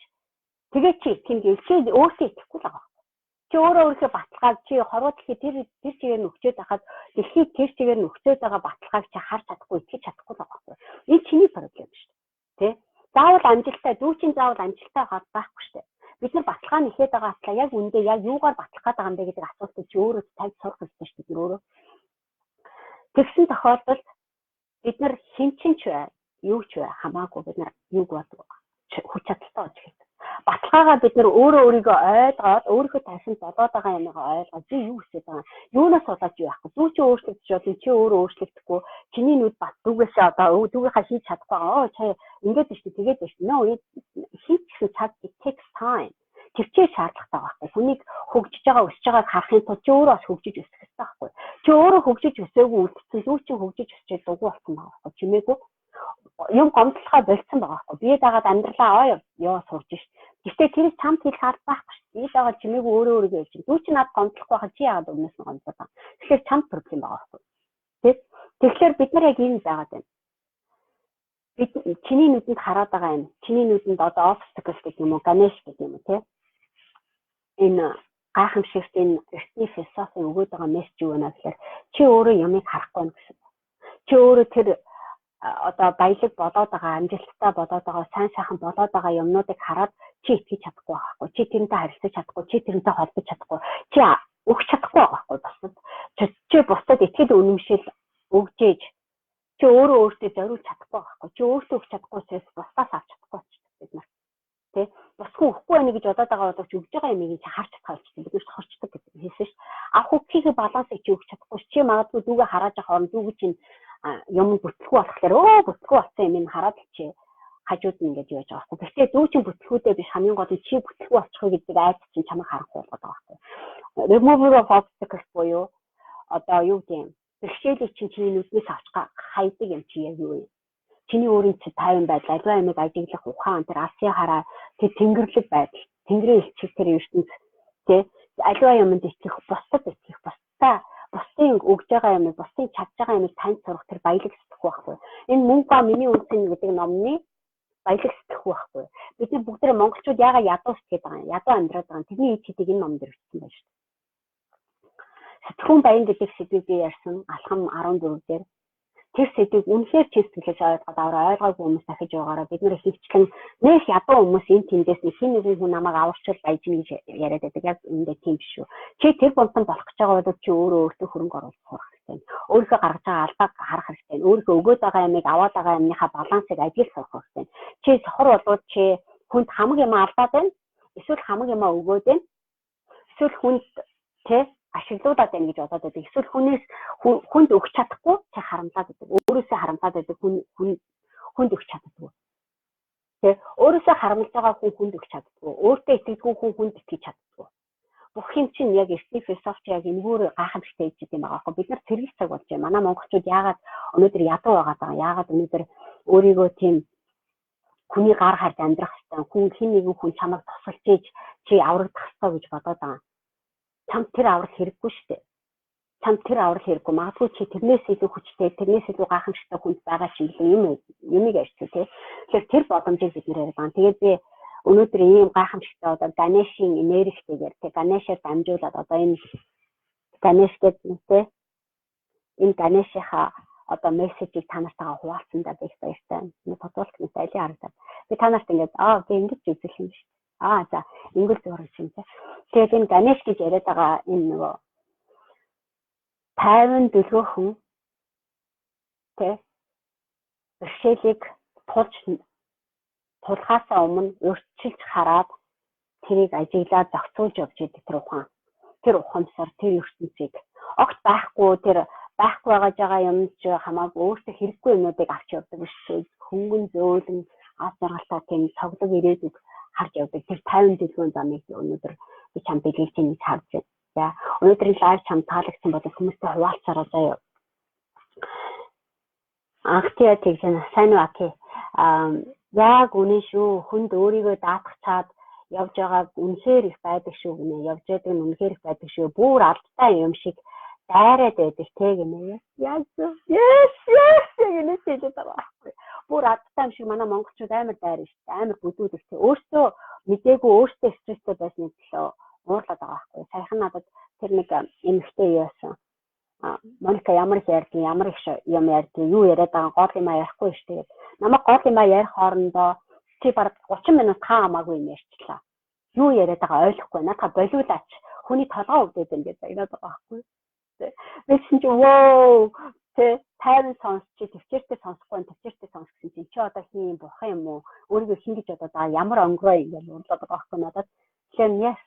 тэгээ чи тийм гэлчээ өөртөө итгэхгүй л байгаа. Чи өөрөө өөрийнхөө баталгааг чи хорвоо дэлхий тэр чигээр нь өгчөөд байхад дэлхий тэр чигээр нь өгчөөд байгаа баталгааг чи харж чадахгүй, итгэж чадахгүй байгаа байхгүй. Энэ чиний проблем шүү дээ. Тэ? Заавал амжилттай, дүүчин заавал амжилттай хаад байхгүй шүү дээ. Бид нар баталгаа нэхээд байгаа атлаа яг үндэ яг юугаар батлах гээд байгаа юм бэ гэдэг асуултыг чи өөрөө тавьж сурах хэрэгтэй шүү дээ өөрөө. Тэгсэн тохиолдолд бид нар хинчин ч бай, юу ч бай хамаагүй бид нар юуг боддог хүч чадалтай болж хэлдэг. Баталгаагаа бид нар өөрөө өөрийгөө ойлгоод өөрийнхөө тавьсан бодоод байгаа юмгаа ойлгоод чи юу хийгээд байгаа. Юунаас болоод юу яахгүй. Дүү чи өөрчлөгдөж болно. Чи өөрөө өөрчлөгдөхгүй. Чиний нүд бат дүүгээсээ одоо дүүгийнхаа хийж чадахгүй. Чи ингэж шүү дээ. Тэгээд шүү. No, хийчихсэн цаг takes time. Төвчээ шаардлагатай байхгүй. Хүнийг хөгжиж байгаа өсөж байгааг харахын тулд чи өөрөө бас хөгжиж өсөх хэрэгтэй байхгүй. Чи өөрөө хөгжиж өсөөгүй үлдсэн дүү чи хөгжиж өсчээд дугуй болсон байгаа байхгүй. Чимээгүй юм гомдлохоо болцсон байгаа байхгүй. Бие дагаад амьдралаа ёо сурж ш. Гэхдээ тэр чамд хэлэх арга байхгүй ш. Бие дагаад чимээгүй өөрөө өөрийгөө хэлж чинь. Дүү чи над гомдлохгүй хаа чи яагаад өмнөөс нь гомдлоо байгаа. Тэгэхээр чамд проблем байгаа байхгүй. Тэг. Тэгэхээр бид нар яг ийм байгаад байна. Бид чиний нүдэнд хараад байгаа юм. Чиний нүдэнд одоо obstacle гэх юм уу, Ganesh гэх юм уу, тэ? Энэ гайхамшигт энэ эртний философи өгөөд байгаа мессеж юу вэ гэхээр чи өөрөө ямыг харахгүй юм гэсэн. Чи өөрөө тэр одоо баялаг болоод байгаа, амжилттай болоод байгаа, сайн сайхан болоод байгаа юмнуудыг хараад чи итгэж чадахгүй байхгүй. Чи тэрнтэй харилцаж чадахгүй, чи тэрнтэй холбож чадахгүй. Чи өгч чадахгүй байхгүй босод. Чи бусдад итгэл үнэмшил өгжээж чи өөрөө өөртөө зориулж чадахгүй байхгүй. Чи өөртөө өгч чадахгүйсээс бусдаас авч чадахгүй бид нар. Тэ? Бусгүй өгөхгүй байна гэж бодоод байгаа боловч өгж байгаа юмыг чи харж чадахгүй бид нар хорчдаг гэсэн хэлсэн ш. Авах үхийг балансыг чи өгч чадахгүй. Чи магадгүй дүүгээ харааж авах орон дүүгээ чинь юм бүтлгүй болохоор бүтлгүй болсон юм хараад чи хажууд нь ингэж яаж байгаа байхгүй. Гэхдээ дүү чинь бүтлгүүдээ биш хамгийн гол нь чи бүтлгүй болчих гэдэг айц чинь чамайг харахгүй болоод байгаа байхгүй. Removal of obstacles буюу одоо юу гэм бэрхшээлийг чиний нүднээс авч хайдаг юм чи яг юу юм. Чиний өөрийн чи тайван байдал, аливаа юмыг ажиглах ухаан, тэр алсын хараа, тэр тэнгэрлэг байдал, тэнгэрийн элчил тэр ертөнц тий аливаа юмд итгэх, бусдад итгэх, бусдын өгж байгаа юм, бусдын чадж байгаа юмыг тань сурах тэр баялаг сэтгэх байхгүй. Энэ мөнгө ба миний үнсэн гэдэг номны баялаг сэтгэх байхгүй. Бид нар бүгд монголчууд яагаад ядуу сэтгэж байгаа юм, ядуу амьдраад байгаа юм. Тэрний ич хэдийг энэ номд ирсэн байна шүү дээ. Сэтгүүн баян гэдэг сэдвийг би ярьсан алхам 14 дээр тэр сэдвийг үнэхээр чи сэтгэлээс ойлгоогүй хүмүүс дахиж байгаараа бид нэр хөвчлэн нэх ядуу хүмүүс энэ тэндээс нэг хин нэгэн хүн намайг аварчвал баяж гэж яриад байдаг. Яг үүндээ тийм биш шүү. Чи тэр бунтан болох гэж байгаа бол чи өөртөө хөрөнгө оруулах хэрэгтэй. Өөрийнхөө гаргаж байгаа албааг харах хэрэгтэй. Өөрийнхөө өгөөд байгаа ямиг аваад байгаа юмныхаа балансыг ажиглах хэрэгтэй. Чи сохор болоод чи хүнд хамаг юм алдаад байна. Эсвэл хамаг юм өгөөд байна. Эсвэл хүнд тэ ашиглуулаад байна гэж бодоод байдаг. Эсвэл хүнд өгч чадахгүй чи харамлаад байдаг. Өөрөөсөө харамлаад байдаг хүнд өгч чаддаггүй. Тэ өөрөөсөө харамлаж байгаа хүнд өгч чаддаггүй. Өөртөө итгэдэггүй хүнд итгэж чаддаггүй. Бүх юм чинь яг эртний философи яг энэгээр гайхамшигтай хийж байгаа юм аахгүй. Бид нар сэргийлэх цаг болж байна. Манай монголчууд яагаад өнөөдөр ядуу байгаа даа? Яагаад өнөөдөр өөрийгөө тийм хүний гар харж амьдрах хэрэгтэй. Хүн хин нэгэн хүн чамайг тусалж ийж чи аврагдах хэрэгтэй гэж бодоод байгаа. Чам тэр аврал хэрэггүй шүү дээ. Чам тэр аврал хэрэггүй. Магадгүй чи тэрнээс илүү хүчтэй, тэрнээс илүү гайхамшигтай хүнд байгаа ч юмыг ярьчих тий. Тэгэхээр тэр боломжийг бид нэр яриад байгаа. Тэгээд би өнөөдөр ийм гайхамшигтай одоо Ganesh-ийн энергитэйгээр тий Ganesh-аар дамжуулаад одоо энэ Ganesh гэдэг энэ Ganesh-ийнхаа одоо мессежийг та нартайгаа хуваалцсандаа би их баяртай. Энэ подкастны стилийн харагдаад. Би та нарт ингэж би ингэж үзэх юм шүү. За ингл зураг юм тий. Тэгээд энэ Ganesh гэж яриад байгаа энэ нөгөө тайван дэлгөөхөн тий бэрхшээлийг тулахаасаа өмнө урьдчилж хараад тэрийг ажиглаад зохицуулж явж идэг тэр ухаан. Тэр ухамсар тэр ертөнцийг огт байхгүй тэр байхгүй байгаа юм ч хамаагүй өөртөө хэрэггүй юмнуудыг авч явдаг биш. Хөнгөн зөөлөн аз жаргалтай тийм цоглог ирээдүйг харж явдаг. Тэр 50 дэлгүүн замыг өнөөдөр би чамд дэлгэж ингэж харж байна. За өнөөдрийн лайв чамд таалагдсан бол хүмүүстэй хуваалцаараа заяа. Ахтиа тэгсэн сайн уу аки. Яг үнэн шүү. Хүнд өөрийгөө даатгачаад явж байгаа үнэхээр их байдаг шүү гинэ. Явж байгаа нь үнэхээр их байдаг шүү. Бүр алдтай юм шиг дайраад байдаг те гинэ. Яг yes гинэ тэгээд байгаа. Бүр алдтай юм шиг манай монголчууд амар дайрна шүү. Амар бүдүүд ихтэй. Өөртөө мдээгүй өөртөө стресстэй байсан төлөө уурлаад байгаа байхгүй. Саяхан надад тэр нэг эмэгтэй юу байсан. Моника ямар их ярьдгийг, ямар их юм ярьдгийг, юу яриад байгаа гол юм ярихгүй шүү дээ. Намайг гол юм ярих хоорондоо чи бараг 30 минут хамаагүй юм ярьчлаа. Юу яриад байгаа ойлгохгүй. Надад болиулаач. Хүний толгоо өвдөд байна гэж яриад байгаа байхгүй. Тэгсэн чи воо тэ тайван сонсч төвчээртэй сонсохгүй төвчээртэй сонсгсон чинь чи одоо хин бурхан юм уу? Өөрийгөө хин гэж бодоод байгаа ямар онгороо юм гэж уурлаад байгаа байхгүй надад. Тэгэхээр яс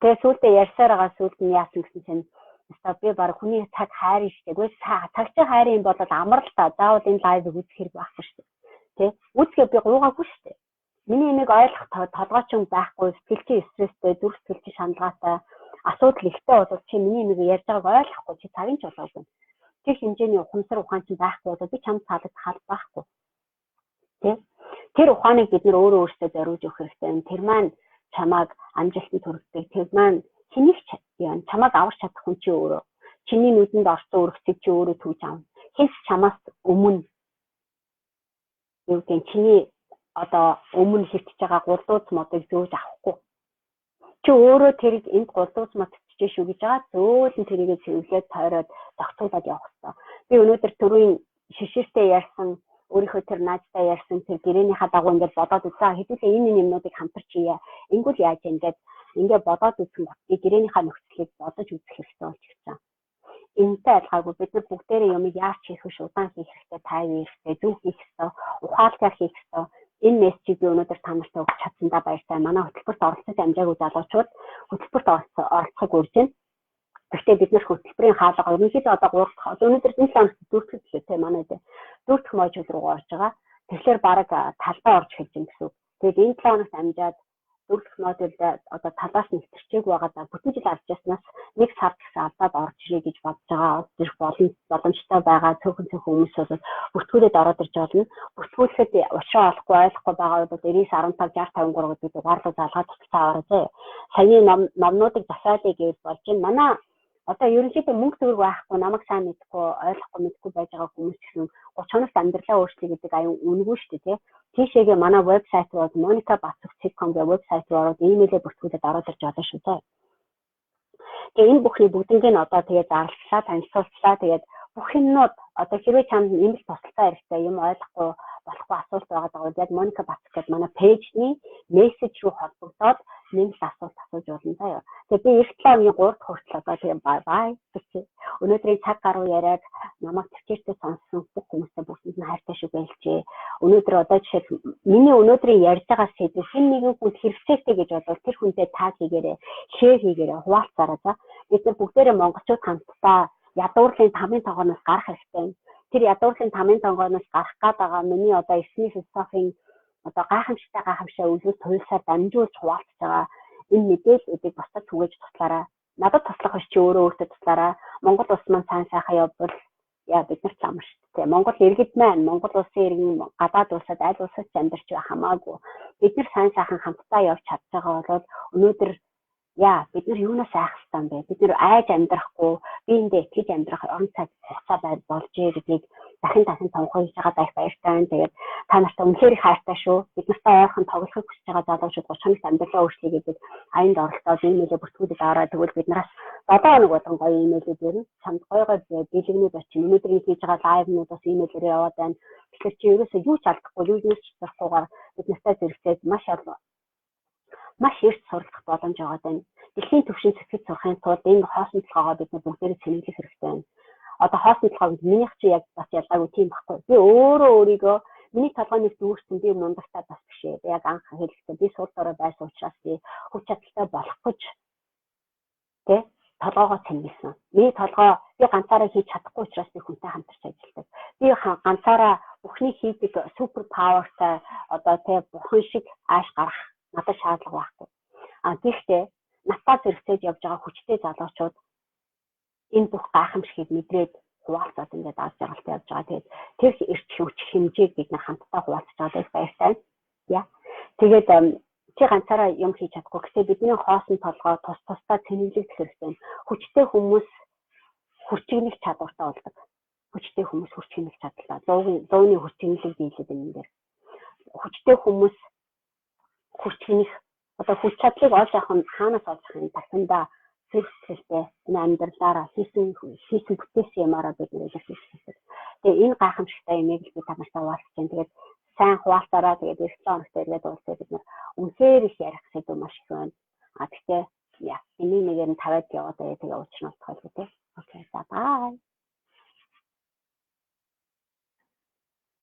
тэгээ сүүлдээ ярьсаар байгаа сүүлд нь яасан гэсэн чинь би баг хүний цаг хайрын шүү дээ. Цаг чи хайрын юм бол амар л та. Заавал энэ лайвыг үзэх хэрэг байхгүй шүү дээ. Тэ? Үзгээ би гуугаагүй шүү дээ. Миний энийг ойлгох толгой ч юм байхгүй, сэтгэлчийн стресстэй, зүрх сэтгэлчийн шаналгаатай, асуудал ихтэй бол чи миний энийг ярьж байгааг ойлгохгүй чи цагийн ч болоогүй. Тэр хэмжээний ухамсар ухаан чинь байхгүй бол би чамд таалагдах байхгүй. Тэ? Тэр ухааныг бид нөр өөрөө өөртөө зориулж өгөх хэрэгтэй. Тэр маань чамааг амжилтанд хүргэдэг. Тэр маань чиний чамааг аварч чадах хүн чи өөрөө. Чиний нүдэнд орсон өргөцөг чи өөрөө түүж аав. Хинч чамаас өмнө юу гэх чиний одоо өмнө хөвтөж байгаа гурдууц модыг зөөж авахгүй. Чи өөрөө тэрийг энд гурдууц мод чижээ шүү гэж байгаа. Зөөлөн тэрийгээ цэвэрлээд тойроод зохицуулаад явах хэрэгтэй. Би өнөөдөр түрүүн шиширтэй ярьсан, өөрийнхөө тэр наажтай ярьсан тэр гэрээнийхаа дагуу ингээд бодоод үзээ. Хэдүүлээ энэ юмнуудыг хамтарч ийе. Ингүүл яаж ингээд бодоод үзсэн бот. Би гэрээнийхаа нөхцөлийг бодож үзэх хэрэгтэй болж ирсэн. Энэтэй адилхаагүй бид нар бүгдээрээ юмыг яаж хийх вэ? Удаан хийх хэрэгтэй, тайван хийх хэрэгтэй, зөв хийх хэрэгтэй, ухаалтайгаар хийх хэрэгтэй. Энэ мессежийг би өнөөдөр та нартай өгч чадсандаа баяртай. Манай хөтөлбөрт оролцож амжаагүй залуучууд хөтөлбөрт оролцохыг урьж байна. Гэхдээ бид нар хөтөлбөрийн хаалга ерөнхийдөө одоо 3 дахь өнөөдөр энэ сар 4 дахь гэлээ тийм манай дээр 4 дахь модуль руу орж байгаа. Тэгэхээр бараг талбай орж эхэлж байна гэсэн үг. Тэгээд энэ 7 хоногт амжаад 4 дахь модульд одоо талаас нь хэтэрчээг байгаа да бүтэн жил авч яснаас 1 сар гэсэн алдаад орж ирээ гэж бодож байгаа. Тэр боломжтой байгаа цөөхөн хүмүүс бол бүртгүүлээд ороод ирж болно. Бүртгүүлэхэд уушаа олохгүй ойлгохгүй байгаа бол 95 60 53 гэдэг дугаарлуу залгаад цацаа ороо. Саяны номнуудыг засаалыг гэж болж байна. Манай одоо ерөнхийдөө мөнгө төгрөг байхгүй намайг сайн мэдгүй ойлгохгүй байж байгаа хүмүүс гэсэн 30 хоногт амьдралаа өөрчлөе гэдэг аюун үнэгүй шүү дээ. Тийшээгээ манай вебсайт руу monicabasovcom гэх вебсайт руу ороод имэйлээ бүртгүүлээд ороод ирж байгаа шүү дээ. Тэгээ энэ бүхний бүгднийг нь одоо тэгээд зарлалаа, танилцууллаа. Тэгээд бүх юмнууд одоо хэрвээ чамд имэйл тусалцаа хэрэгтэй юм ойлгохгүй болохгүй асуулт байгаа бол яг Monica Batsov гэдэг манай пэйжний мессеж рүү холбогдоод нэмэлт асуулт асууж болно заяа. Тэгээ би эрт 7 өдрийн 3 дахь хүртэл одоо тийм бай гэж өнөөдрийн цаг гаруй яриаг намайг төвчээртэй сонссон бүх хүмүүстээ бүгд нь хайртай шүү гэлжээ. Өнөөдөр одоо жишээ миний өнөөдрийн ярьж байгаа сэдв хэн нэгэн хүнд хэрэгцээтэй гэж бодвол тэр хүнтэй таг хийгээрэй, шеэр хийгээрэй, хуваалцаарай за. Бид нар бүгдээрээ монголчууд хамтдаа ядуурлын тамийн тоогоноос гарах хэрэгтэй. Тэр ядуурлын тамийн тоогоноос гарах гээд байгаа миний одоо эсний философийн одоо гайхамшигтай үлгэр туйлсаар дамжуулж хуваалцж байгаа энэ мэдээллүүдийг бусдад түгээж туслаарай. Надад туслах биш чи өөртөө туслаарай. Монгол улс маань сайн сайхан явбал яа бид нар зам шүү дээ. Монгол иргэд маань Монгол улсын иргэн гадаад улсад аль улсад амьдарч байгаа хамаагүй. Бид нар сайн сайхан хамтдаа явж чадж байгаа бол өнөөдөр бид нар юунаас айх хэрэгтэй юм бэ? Бид нар айж амьдрахгүй, биендээ итгэж амьдрах орон цаг хугацаа болжээ гэдгийг дахин томхойж байгаа байх баяртай байна. Тэгээд та нартай үнэхээр их хайртай шүү. Бид нартай ойрхон тоглохыг хүсэж байгаа залуучууд 30 хоногт амьдралаа өөрчлөе гэдэг аянд оролцоод имэйлээ бүртгүүлээд аваад тэгвэл бид нараас 7 хоног болгон гоё имэйлүүд ирнэ. Чамд гоё бэлэгнүүд очив. Өнөөдрийн хийж байгаа лайвнууд бас имэйлээр яваад байна. Тэгэхээр чи ерөөсөө юу ч алдахгүй, юу ч зарахгүйгээр бид нартай зэрэгцээд маш эрт суралцах боломж байгаа байна. Дэлхийн түвшинд сэтгэж сурахын тулд энэ хоосон толгоогоо бид бүгдээрээ цэнэглэх хэрэгтэй байна. Одоо хоосон толгойг минийх чи яг бас ялгаагүй тийм баггүй. Би өөрийгөө миний толгойныг дүүрсэн би мундагтай бас биш ээ. Яг анх хэлэхдээ би сул дорой байсан учраас би хүч чадалтай болох гэж толгоогоо цэнгэлсэн. Миний толгой би ганцаараа хийж чадахгүй учраас би хүнтэй хамтарч ажилладаг. Би ганцаараа бүхнийг хийдэг супер павертай одоо бухан шиг ааш гарах надад шаардлага байхгүй. Гэхдээ натаа зэрэгцээд явж байгаа хүчтэй залуучууд энэ бүх гайхамшигыг мэдрээд хуваалцаад ингээд аз жаргалтай явж байгаа. Тэгээд тэр эрч хүч хэмжээг бид нар хамтдаа хуваалцаж байгаа баяртай. Тэгээд чи ганцаараа юм хийж чадахгүй. Гэхдээ бидний хоосон толгой тусдаа цэнэглэх хэрэгтэй. Хүчтэй хүмүүс хүчигнэх чадвартай болдог. Хүчтэй хүмүүс хүчигнэх чадлаа. Зууны хүчигнэлэг дийлээд энэ дээр. Хүчтэй хүмүүс хүчигнэх одоо хүч чадлыг олж авах нь хаанаас олж авах юм дахиндаа сэтгэлтэй энэ амьдралаараа хийсэн бүтээсэн юмараа бид илэрхийлэх. Тэгээ энэ гайхамшигтай юмыг би танартай хуваалцаж байна. Тэгээд сайн хуваалцаараа тэгээд 9 хоногт ирээд уулзаа бид нар үнэхээр их ярих сэдв маш их байна. Гэхдээ энийг нэгээр нь тавиад яваад тэгээ уучрах болох байлгүй тий. Окей, за бай.